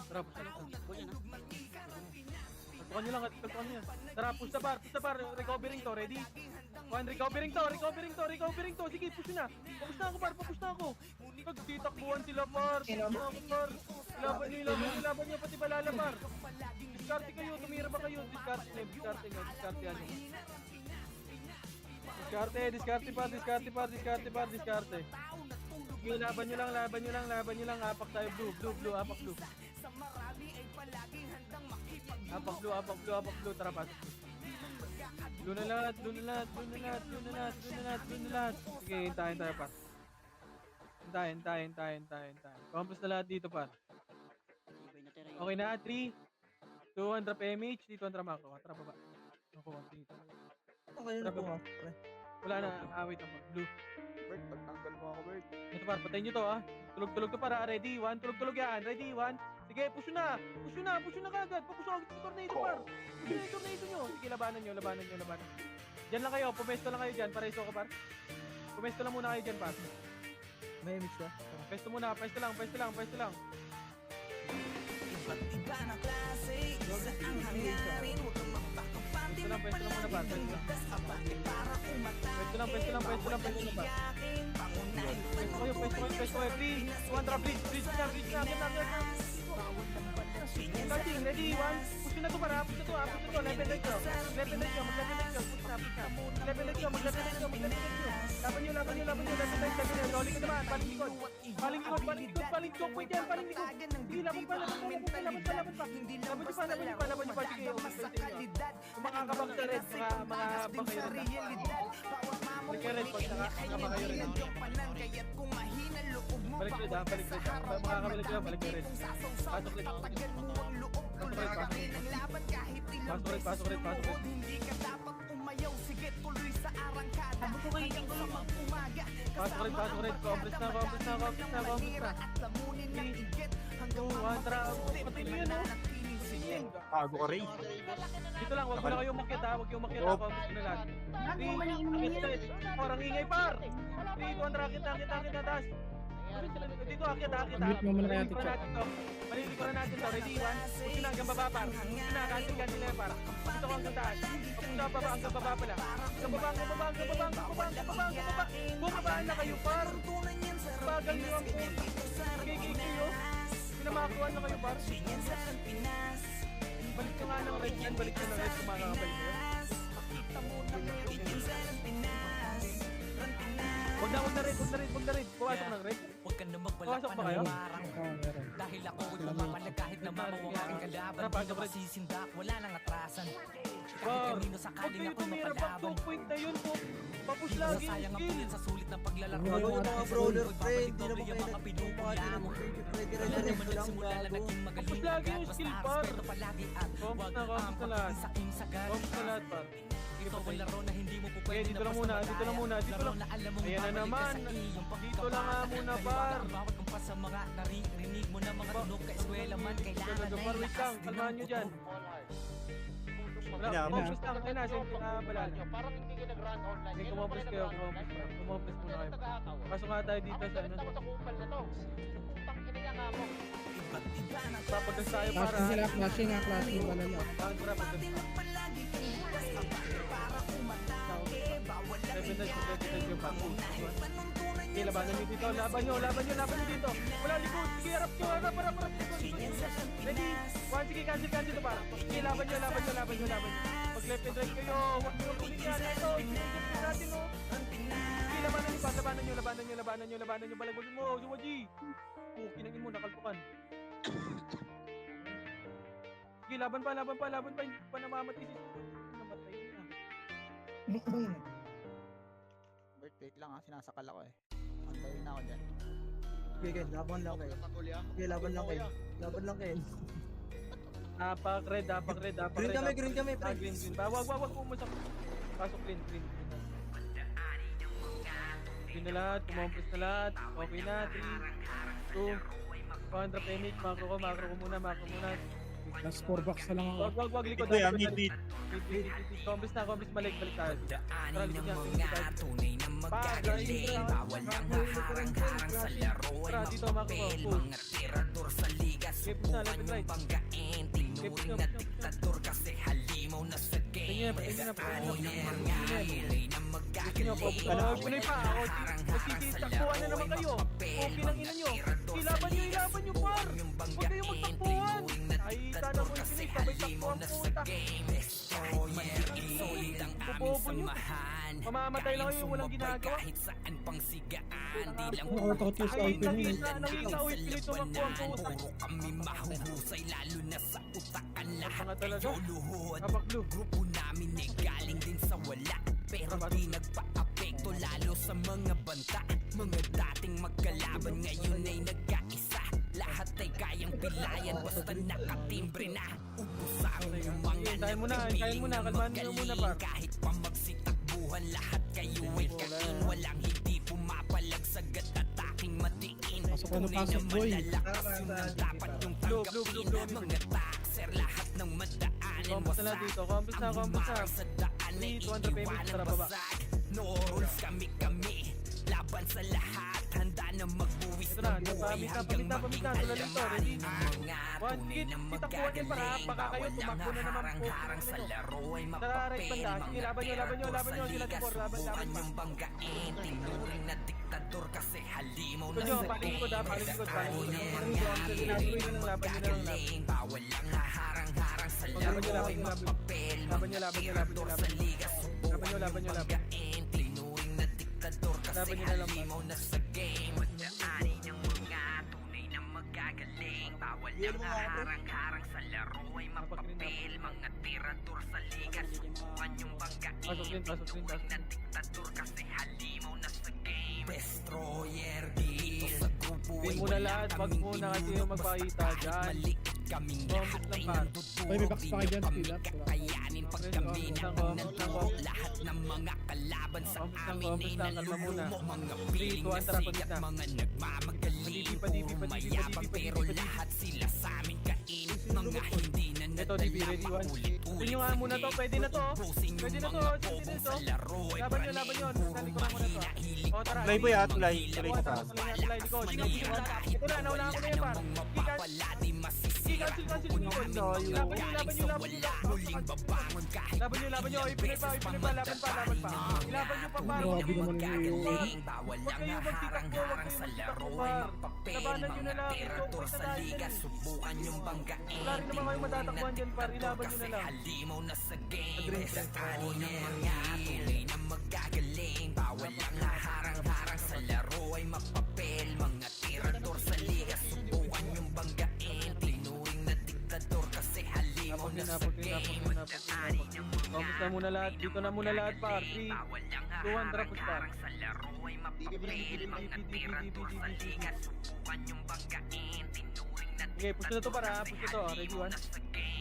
Tara, push na. Kalpukan nyo lang, kalpukan nyo yan. Tara, push na par, recovering to, ready? One, recovering to. Sige, push na. Papush na ako par, papush na ako. Nagtitakbuhan sila par, push na ako par. Ilaban nyo, pati balala par. Diskarte kayo, tumira ba kayo? Diskarte yan. Diskarte. Sige, laban nyo lang. Apak tayo, blue, apak blue. Apak blue, tara pasok. Blue na lahat. Sige, hintayin tayo par. Hintayin. Compass na lahat dito par. Okay na, 3, 2, 1, drop MH, dito ang drama ko. Tara baba. Ako, dito. Okay na po nga. Wala na, wait ang blue. Bert, pagtanggal mo ako, Bert. Ito par, patayin nyo to ah. Tulog to para, ready, 1, tulog yan, ready, 1. Sige, push na kagad. Papush agad yung tornado par. Push na yung tornado nyo. Sige, labanan nyo. Diyan lang kayo, pumesto lang kayo dyan, para iso ko par. Pumesto lang muna kayo dyan par. May mix ka? Pesto lang. Iba't iba na klase, isa ang hangarin. Huwag kang magpakapante na palagi kang lugas abante para umatake. Pesto lang. Pangulayakin, pangunahin pa ng Pesto kayo, please. 1 drop, please na. Ready, 1. Push na to para, push na to. Level right nyo. Level right nyo. Laban nyo. Loli ka naman, paling likod. Paling likod. Wait yan, paling likod. Hindi, laban pa. Laban pa. Sige, kung makakabang sa red, mga bangay red na. Balik kayo red, pag nakakabang kayo red. Balik red. Makakabalik kayo, balik kayo red. Pasok red. Pasok red. Pasok red. Compress na. 3, 2, 1, tara. Continue yun, oh. Bago ka, Ray. Dito lang, wag mo na kayo umakyat ha. Huwag kayo umakyat ha. Compress ko na lahat. 3, parang ingay par. 3, 2, 1, tara. Kita, taas. Dito, akyat. Mute mo muna kaya, teacher. Malilikuran natin to. Ready, 1. Push na hanggang baba par. Push na, cancel nila par. Dito ko hanggang taas. Push na baba, hanggang baba pala. Hanggang baba. Bumabaan na kayo par. Bagal nyo ang push. Kayo. Pinamakuan na kayo par. Balik nyo nga ng red yan. Balik nyo ng red kung makakabalik nyo. Huwag na red. Pumasok ng red. Huwag ka na magbalak Pumasok pa ba kayo? ng marang. Meron. Dahil ako ay lumapalag kahit na mamawagaling kalaban. Di na masisindak, wala nang atrasan. Kahit kanino sakaling kayo ako'y tumira back mapalaban. 2 point na yun po. Papush Di lagi masayang yung ang skill. pulin sa sulit ng paglalaro. Gago yung mga brawler, pre. Hindi Doble naman yung kayo mga pinupulamo. Wala naman nagsimula na naging magaling Tapos lagi agad. yung Basta skill, par. respeto palagi at Comps huwag na ang lahat. sa aking sagad. Comps na lahat par. Ito ang laro na hindi mo po Okay, pwede dito lang na basta muna. malaya. Dito Laro lang. na alam mong Ayan na babalik ka naman. sa iyong Dito lang nga muna, pagkakabata. par. Ang bawat kumpas sa mga naririnig mo na mga tunog ka eskwela man. Kailangan Par, ay wait lakas lang. din Kalmahan ang nyo dyan. Ina, Wala, kumompres lang. Kaya nasa yung pinakabalala. Parang hindi kayo nag-run online. May kumompres kayo. Kumompres muna kayo. Pasok nga tayo dito sa ano. Ako sa kupal na to. Putang ina nga mo. Iba't iba na Papagas tayo para. Flashing sila, flashing malala. Bakit para pagas? palagi kang bukas abante para umatake. Bawal lang Level yung papu. panuntunan Okay, labanan nyo dito. Laban nyo dito. Wala likod. Sige, harap nyo. Harap. Ready? 1, sige, cancel to para. Sige, laban nyo. Pag left and right kayo, huwag nyo kulit yan. Ito, i-jump natin, oh. Sige, labanan nyo. Balagbagin mo. Suwaji. Kinangin mo, nakalpukan. Sige, laban pa. Hindi pa namamatay si namatay na. Bert, wait lang ha. Sinasakal ako eh. Antayin na ako dyan. Sige, laban lang kayo. Laban lang kayo. Apak red. Green kami, pre. Green. Wag pumasak. Pasok green. Green na lahat, kumompres na lahat. Okay na, 3, 2, 1, drop image. Macro ko muna. Last 4 box na lang ako. Wag likod. Ito yan, mid. Compres na, balik tayo. Daanin ng mga tunay na magagaling. Bawal lang maharang-harang sa laro ay Tara, dito, mapapel. Marco. Mga tirador sa liga, Okay, push na, left subukan and right. yung banggain. Tinuring na diktador kasi halimaw na sa game. Tingnan na. Ilay na magagaling. Pinoy pa ako. Nagtitakbuhan na naman kayo. Okay lang ina nyo. Ilaban nyo par. Huwag kayong magtakbuhan. Ay, tala mo yung Pinoy. Sabay takbuhan puta. Bubobo nyo. Mamamatay lang kayo. Walang ginagawa. Kahit saan pang sigaan. Di lang Nakautakot yung sa ipin niya. Nakita ko yung Pinoy tumakbo ang puta. puro kami mahuhusay. Lalo na sa utakan lahat Mga talaga. kayo luhod. Kapaklo. Grupo namin ay galing din sa wala. Pero di nagpa-apekto lalo sa mga banta. Mga dating magkalaban ngayon ay nagkaisa. Lahat ay kayang pilayan basta nakatimbre na. Ubus ang mga Hintayin mo na, hintayin mo na. Kalmahan nyo muna par. kahit pa magsitakbuhan lahat kayo ay kain. Walang hindi pumapalagsagat at aking matiin. Pasok ka na, Tunay pasok, na boy. malalakas yun ang dapat yung Blue, tanggapin. Mga taxer lahat ng madaanin Compass na lang dito. Compass na. Umarang sa daan ay 200 pesos, iiwanan tara baba. basag. No rules kami. Laban sa lahat. Handa na magbuwis Ito na, ng buhay pamita, hanggang pamita, maging pamita. Tulad nito, ready? alamanin. Mga One, tunay sige, na titakbuhan yan para magagaling. baka kayo Bawal tumakbo na ang naman po. harang-harang sa laro ay Tara, right mapapel. banda. Sige, laban nyo. Sila tibor, laban. Subukan yung banggain. Tinuring na diktador kasi halimaw na Ito nyo, sa palikod ha, palikod. Ginagawa nyo ng laban. Bawal lang harang-harang sa Laban nyo, laro laban ay nyo, mapapel. laban nyo, laban nyo, laban nyo, Tirador laban sa nyo. liga, subukan Laban nyo, yung laban nyo. banggain. Tinuring na diktador kasi Laban nyo na lang, halimaw na sa game. Daanin ng mga tunay na magagaling. Bawal lang harang-harang sa laro ay mapapil. Mga tirador sa liga, subukan yung banggain. Pasok din. Na diktador kasi halimaw na sa game. Destroyer dito sa grupo Pin ay muna wala lahat, wag kaming muna kasi inulog. yung magpakita Basta kahit dyan. maliit kaming lahat Comment ay lang, par. nanduturo. Ay, may box pa kayo dyan, Kami Pilap, wala. kakayanin pag Okay, kami comment lang, na comment lang, nanduro. comment. Lahat ng mga kalaban sa Comment lang, amin comment ay lang, kalma muna. nalulumo. Mga 3, piling 2, na tara, sikat, pagit na. mga nagmamagaling. Padipi, Puro mayabang pero lahat sila sa amin kain. Mga hindi na Ito, DB, ready, one. Tingnan nyo nga muna to, pwede na to. Pwede na to, pwede na to. Laban nyo. Sali ko lang muna to. O, tara. Tulay boy ha, tulay. Tulay O, ka tara, pa. tulay, liko. Ito na, nauna ako na yan, par. Cancel nyo, par. Laban nyo. Laban nyo. Ipinay pa, laban pa. Ilaban nyo pa, par. Grabe naman yung Bawal Huwag lang kayo magtitakbo, huwag harang-harang kayo sa laro magtitakbo, ay par. mapapel. Labanan nyo na Mga lang. tirador Ito, sa tayo liga, yan. subukan yung banggain. Wala rin naman kayo matatakbuhan dyan, par. Ilaban nyo na lang. Halimaw na sa game. Madrid. Destiny ng mga tunay na magagaling. Bawal lang harang-harang sa laro ay mapapel. Mga tirador sa liga, subukan yung banggain. Tinuring na diktador kasi halimaw na sa game. Compass na muna lahat. Dito na muna lahat, par. 3, 2, 1, tara, push, par. Sa laro ay mapapil. Mga tirador sa liga, subukan yung banggain. Tinuring na Okay, push na to, para. Push na to. Ready, 1.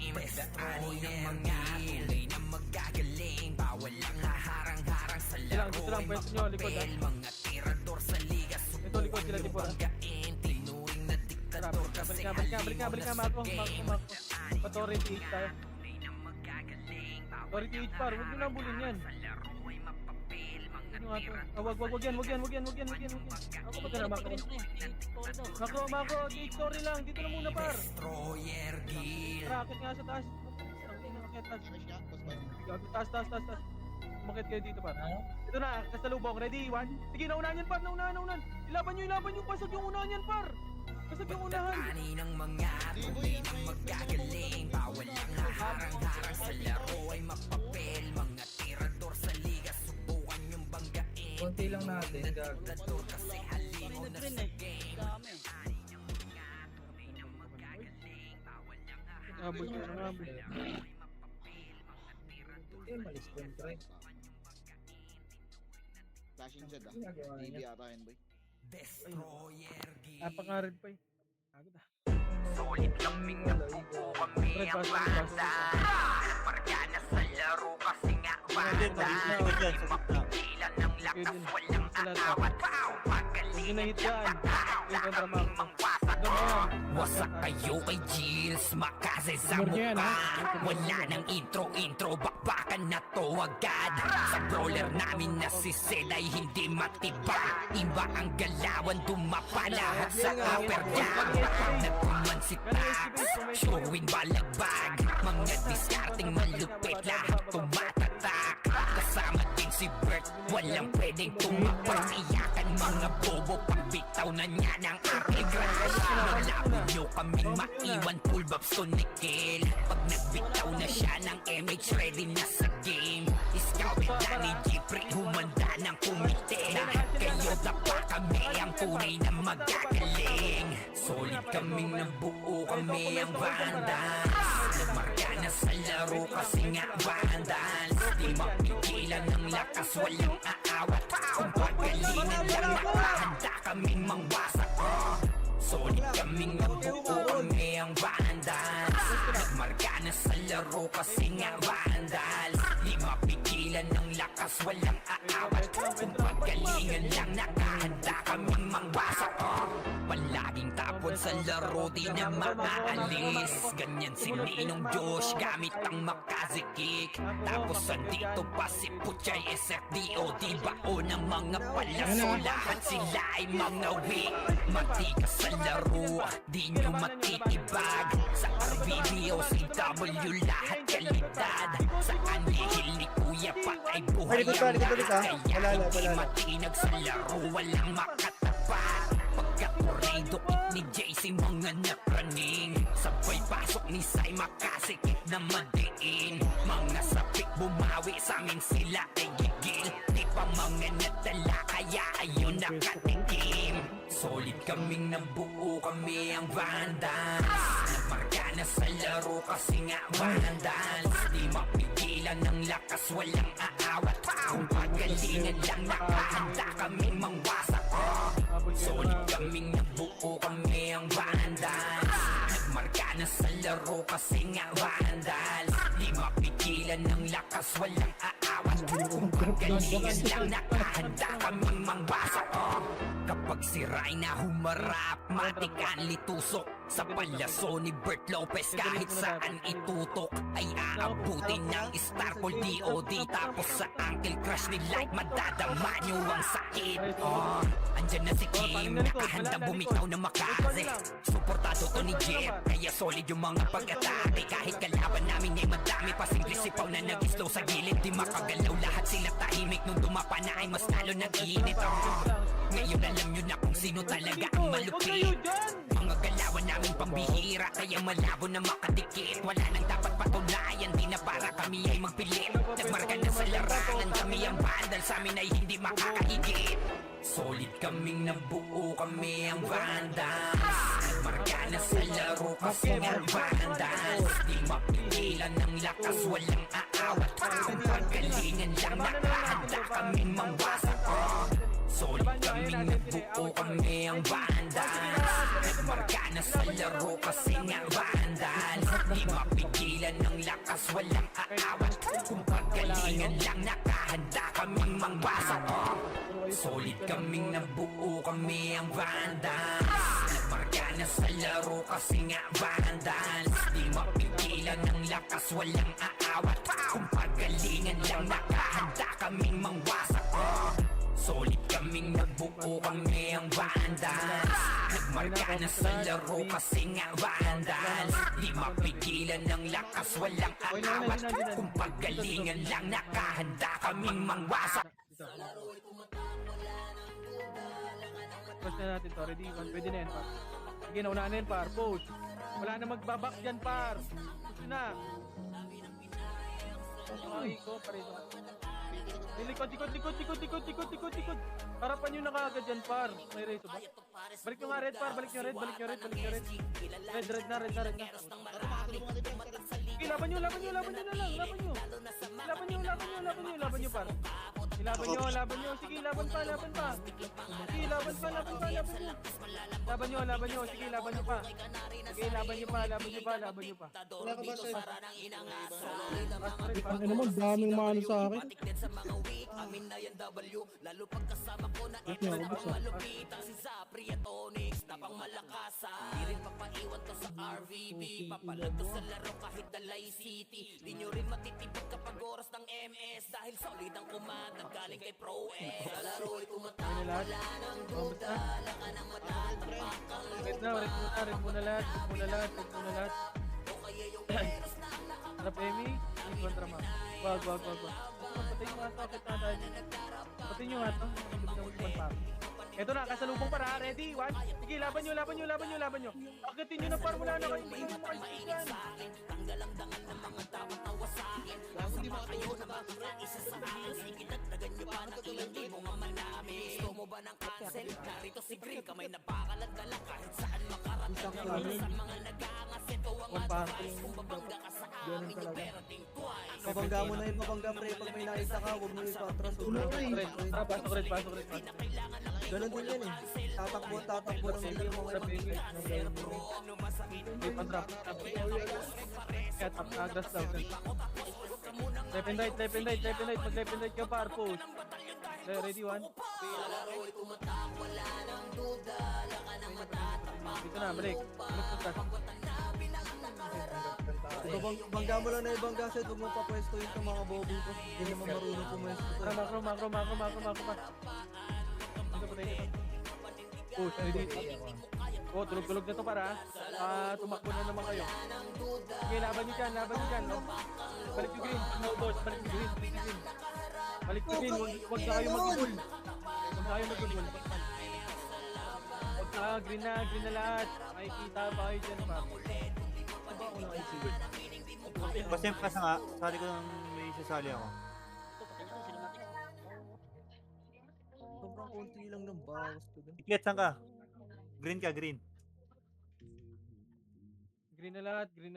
Destiny ng mga tunay na magagaling. Bawal lang harang-harang sa Dito lang, laro dito lang. ay Pwesto nyo, likod, ha. mapapel. Mga tirador sa liga, Ito, likod sila, subukan yung tipo, ha. banggain. Tinuring na Tara, diktador kasi balik ka, halimaw na sa Mako. game. Pa-Torrent TH tayo. Torrent TH, par. Huwag nyo na bulin yan. Ano nga to? Wag yan. Ako ba na, Mako, TH story lang. Dito na muna, par. Destroyer gear. Tara, akit nga sa taas. Ang ina, akit, taas. Taas. Umakit kayo dito, par. Ito na, kasalubong. Ready, 1. Sige, naunahan yan, par. Naunahan. Ilaban nyo. Pasok yung unahan yan, par. Pasok yung unahan. Pagtatani ng mga tunay na magagaling. Bawal lang harang-harang sa laro ay mapapel. Mga tirador sa liga, subukan yung banggain. Konti lang natin, gago. Tirador kasi halimaw na sa game. Abot ko na, abot. Malis ko yung try. Flashing Zed Ginagawa DB niya. ata yun, boy. Destroyer gear. Napaka-red pa eh. Agad ah. Solid kaming nabuo kami ang banda. Pargana sa laro kasi nga Dyan, banda. dyan, sa gitna. Pilan ng lakas, walang aawat. Pow! Pagaling Huwag nyo na hit yan. lahat Yung kontra kaming Mako. mangwasat. Ito na yan. Wasak kayo kay Gilles, makase sa Humor niya yan, mukha. Wala nang intro, bakbakan na to agad. Sa brawler namin na si Zed ay hindi matibag. Iba ang galawan, dumapa lahat sa upper jab. Nagkuman si Tax, showing balagbag. Mga diskarting malupit, lahat tumatatak. Kasama din si Bert, walang pwedeng tumapak. Iyakan mga bobo, pagbitaw na niya ng aking crush. Malabo nyo kaming maiwan, full babs to Nickel. Pag nagbitaw na siya ng MH, ready na sa game. Iskawin na ni Jeffrey, humanda ng kumite. Lahat kayo dapa kami, ang tunay na magagaling. Solid kaming nabuo, kami ang Vandals. Nagmarka na sa laro kasi nga Vandals. Di mapigilan ng lakas, walang aawat. Kung pagalingan lang nakahanda kaming mangwasak. Solid kaming nabuo, kami ang Vandals. Nagmarka na sa laro kasi nga Vandals. Di mapigilan ng lakas, walang aawat. Kung pagalingan lang nakahanda kaming mangwasak. Palaging tapon sa laro, di na makaalis. Ganyan si Ninong Josh, gamit ang makazikik. Tapos andito pa si Puchay, SFDO. Di bao ng mga palaso, lahat sila ay mga weak. Matikas sa laro, di nyo matitibag. Sa RBBO, CW, lahat kalidad. Sa anihil ni Kuya Pat ay buhay ang lahat. Kaya hindi matinag sa laro, walang makatapat. Pagka-tornado kit ni JC, mga napraning. Sabay pasok ni Sai, makasikip na madiin. Mga sapik bumawi, sa amin sila ay gigil. Di pa mga natala, kaya ayun nakatikim. Solid kaming nabuo, kami ang Vandals. Nagmarka na sa laro kasi nga Vandals. Di mapigilan ng lakas, walang aawat. Kung pagalingan lang nakahanda kaming mangwasak. Solid kaming nabuo, kami ang Vandals. Nagmarka na sa laro kasi nga Vandals. Di mapigilan ng lakas, walang aawat. Kung pagalingan lang nakahanda kaming mangwasak. Kapag si Rayna humarap, matikan litusok. Sa palaso ni Bert Lopez, kahit saan itutok ay aabutin ng Starpol DOD. Tapos sa Uncle Crush ni Light, madadama nyo ang sakit. Andyan na si Kim, nakahandang bumitaw na makaze. Suportado to ni Jeff, kaya solid yung mga pag-atake. Kahit kalaban namin ay madami pa, simple sipaw na nag-slow sa gilid. Di makagalaw, lahat sila tahimik. Nung dumapa na ay mas lalo nag-iinit. Ngayon alam nyo na kung sino talaga ang malupit. Mga galawan namin pambihira, kaya malabo na makadikit. Wala nang dapat patunayan, di na para kami ay magpilit. Nagmarka na sa larangan, kami ang Vandals, sa amin ay hindi makakahigit. Solid kaming nabuo, kami ang Vandals. Nagmarka na sa laro kasi nga Vandals. Di mapigilan ng lakas, walang aawat. Kung pagalingan lang nakahanda kaming mangwasak. Solid kaming nabuo, kami ang Vandals. Nagmarka na sa laro kasi nga Vandals. Di mapigilan ng lakas, walang aawat. Kung pagalingan lang nakahanda kaming mangwasak. Solid kaming nabuo, kami ang Vandals. Nagmarka na sa laro kasi nga Vandals. Di mapigilan ng lakas, walang aawat. Kung pagalingan lang nakahanda kaming mangwasak. Solid kaming nabuo, kami ang Vandals. Nagmarka na sa laro kasi nga Vandals. Di mapigilan ng lakas, walang aawat. Kung pagalingan lang nakahanda kaming mangwasak. Push na natin to, ready? Pwede na yan, par. Sige, nauna na yan, par. Push. Wala na magbabak dyan, par. Push na. Okay, ko, pareho. Likod. Harapan nyo na kaagad dyan, par. May reto ba? Balik nyo nga red, par. Balik nyo red. Red na. Okay, laban nyo, par. Laban nyo, laban nyo. Sige, laban pa, laban pa. Sige, laban pa, laban pa, laban nyo. Laban nyo, laban nyo. Sige, laban nyo pa. Sige, laban nyo pa, laban nyo pa, laban nyo pa. Wala ka ba, Sir? Ang ina mo, daming mano sa akin. Wait nga ako, boss, ah. Ano lahat? Mabot na. Red na, red muna lahat. Red muna lahat, red muna lahat. Harap Emi, yung kontra ma. Wag. Patay nyo nga ito, akit na tayo. Patay nyo nga ito. Ito na, kasalubong para. Ready? One. Sige, laban nyo. Akitin nyo na par, wala na kayo. Hindi mo makasigan. One pa. Ganun talaga. Mabangga mo na yun, mabangga pre. Pag may nakita ka, huwag mo yung patras. Red. Pasok red. Ganun din yan eh. Tatakbo lang din yung mga Hindi pa trap. Kaya tap agras daw. Left and right. Mag left and right ka par, push. Ready, one. Dito na, balik. Bangga mo lang na ibang gaset, huwag mo papwesto yun sa mga bobo ko. Hindi naman marunong pumwesto. Tara, makro pa. Dito, patay dito. Push, ready. Oh, tulog na to para. Tumakbo na naman kayo. Sige, laban nyo dyan. No? Balik yung green. No, boss. Balik yung green. Huwag na kayo mag-goal. Green na lahat. Makikita pa kayo dyan, pa. Pasempas na nga, sali ko nang may sasali ako. Sobrang konti lang ng bawas ko dun. Iklet, saan ka? Green ka, green. Green na lahat. Okay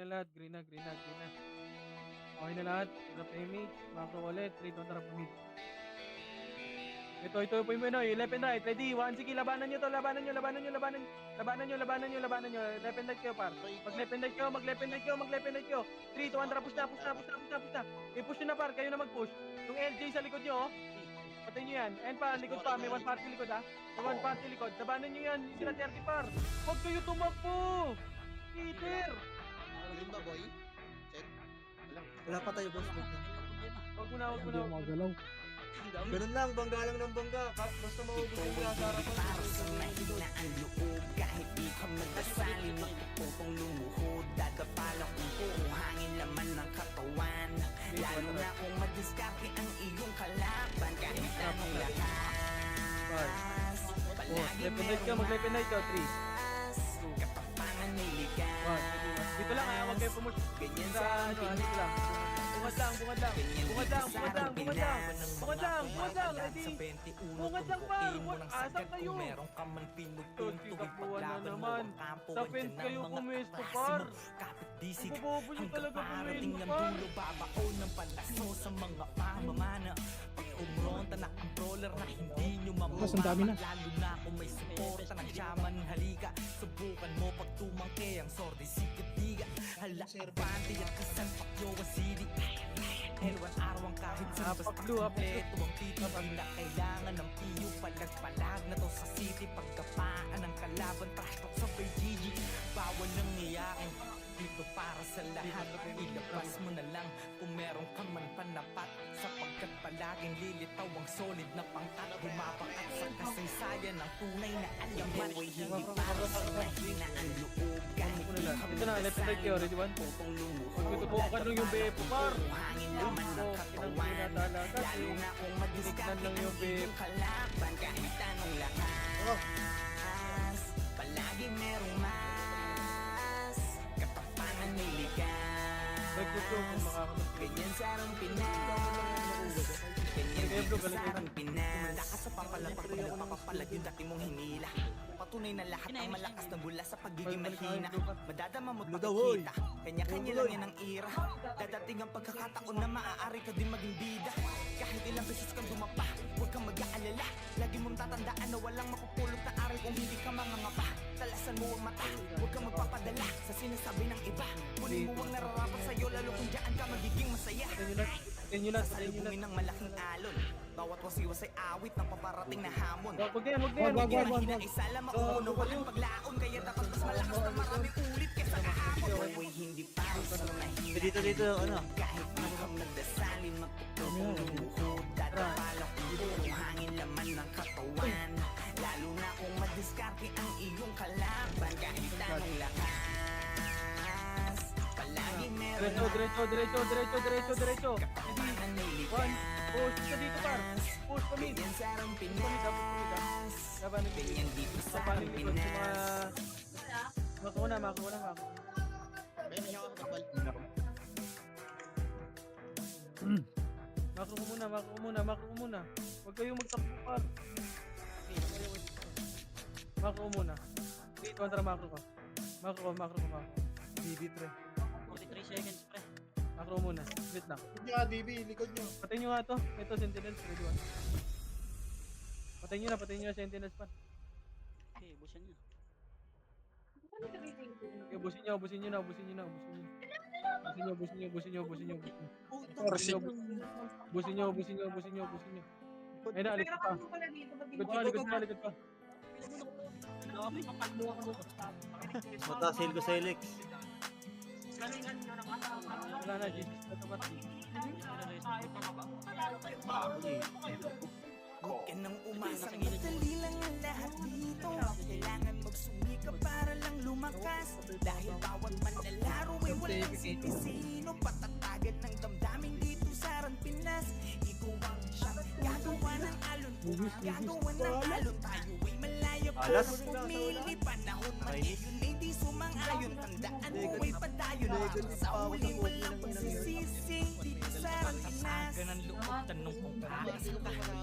na lahat. Drop image. Macro wallet. Trade on trap mid. Ito po yung menu. Left and right. Ready? One. Sige, labanan nyo to. Labanan nyo. Left and right kayo, par. Mag left and right kayo. 3, 2, 1, tara. Push na. I-push nyo na, par. Kayo na mag-push. Yung LJ sa likod nyo, oh. Patay nyo yan. And pa, likod pa. May one party likod, ha. May one party likod. Labanan nyo yan. Sila 30, par. Huwag kayo tumakbo. Peter. Wala pa tayo, boss. Huwag mo na. Hindi ako magalaw. Ganun lang, bangga lang ng bangga. Basta maubos yung pinasara ko. ang loob kahit di ka magdasali magpupong lumuhod dagapalang kung hangin laman ng katawan lalo na kung madiskarte ang iyong kalaban kahit anong lakas palagi Mag-left and right ka. 3. katapangan may ligas Dito lang, huwag kayo pumus. ganyan Sa sa ano, dito lang. Bungad lang. Ready? Bungad lang, par. Asap kayo. Kapuan na naman. Sa fence kayo pumesto, par. Bubobo nyo talaga pumesto, par. babaon ng palaso sa mga pamamana pag umronta na controller na hindi nyo Mas, ang dami na. lalo na kung may suporta ng shaman halika subukan mo pag tumangke ang sordi sikat-biga hala abante at kasalpak nyo ang sili Elwan araw ang kahit sa basta Blue, kompleto ang tito na kailangan ng piyo palag-palag na to sa city pagkapaan ng kalaban trash talk sa PGG bawal nang iyakin dito para sa lahat ilabas mo na lang kung meron ka man panapat sapagkat palaging lilitaw ang solid na pangkat bumabakat sa kasaysayan ng tunay na alaman ay hindi para sa mahina ang loob kahit Ito na, left and right kayo. Ready, 1. Tutubukan lang yung BF, par. hangin naman ng katawan lalo na kung madiskarte lang yung ang iyong kalaban kahit anong lakas palaging merong mas katapangan may ligas ganyan sa arang Pinas ganyan dito sa arang Pinas lakas sa papalapag pag nagpapapalag yung dati mong hinila patunay na lahat ang malakas na mula sa pagiging mahina madadama mo't makikita kanya-kanya lang yan ang ira dadating ang pagkakataon na maaari ka din maging bida kahit ilang beses kang dumapa mo ang mata. Huwag kang magpapadala sa sinasabi ng iba. Kunin mo ang nararapat sa'yo, lalo kung dyan ka magiging masaya. Patayin nyo lahat. Salubungin ng malaking alon. Bawat wasiwas ay awit ng paparating na hamon. Huwag yan. Huwag isa lang makukuno walang paglaon. Kaya dapat mas malakas na maraming ulit kesa kahapon. Huwag hindi para sa mahirap. Dito, ano? Kahit mukhang nagdasalin, magpupulong buhod. Dadapalang kung hangin laman ng katawan. Lalo na kung madiskarte ang iyong kalaban. Kahit anong lakas, palaging meron Diretso. Hindi. One. Push ka dito, par. Push pa mid. Ganyan sa arang Dapat Pinas. Labanin dito. Ganyan dito sa Labanin arang dito. Si mga... Pinas. Mako na. Ayun na niya ako magbal. Mako ko muna. Huwag kayong magtakbo, par. Mako ko muna. Dito, tara mako ko. Mako. BB3. 43 seconds, pre. Mako muna. Wait lang. Likod nyo, DB, likod nyo. Patayin nyo nga to. Ito, Sentinels. Ready one. Patayin nyo na Sentinels pa. Okay, busan niya. Okay, busin nyo. Busin nyo. Ayun na, alikot pa. Likod pa. Matasil ko sa Helix. Wala na, GG. Huwag ka nang umasa, madali lang ang lahat dito. Kailangan magsumika para lang lumakas. Dahil bawat manlalaro ay walang sino. Patatagan ng damdamin dito sa Aran Pinas. Ikaw ang siyang gagawa ng alon. Gagawa ng alon, tayo ay malayo. Alas. Pumili panahon man ngayon ay di sumang-ayon. Tandaan mo ay padayon. Sa huli walang pagsisisi dito sa Aran Pinas. Ganang loob, tanong kung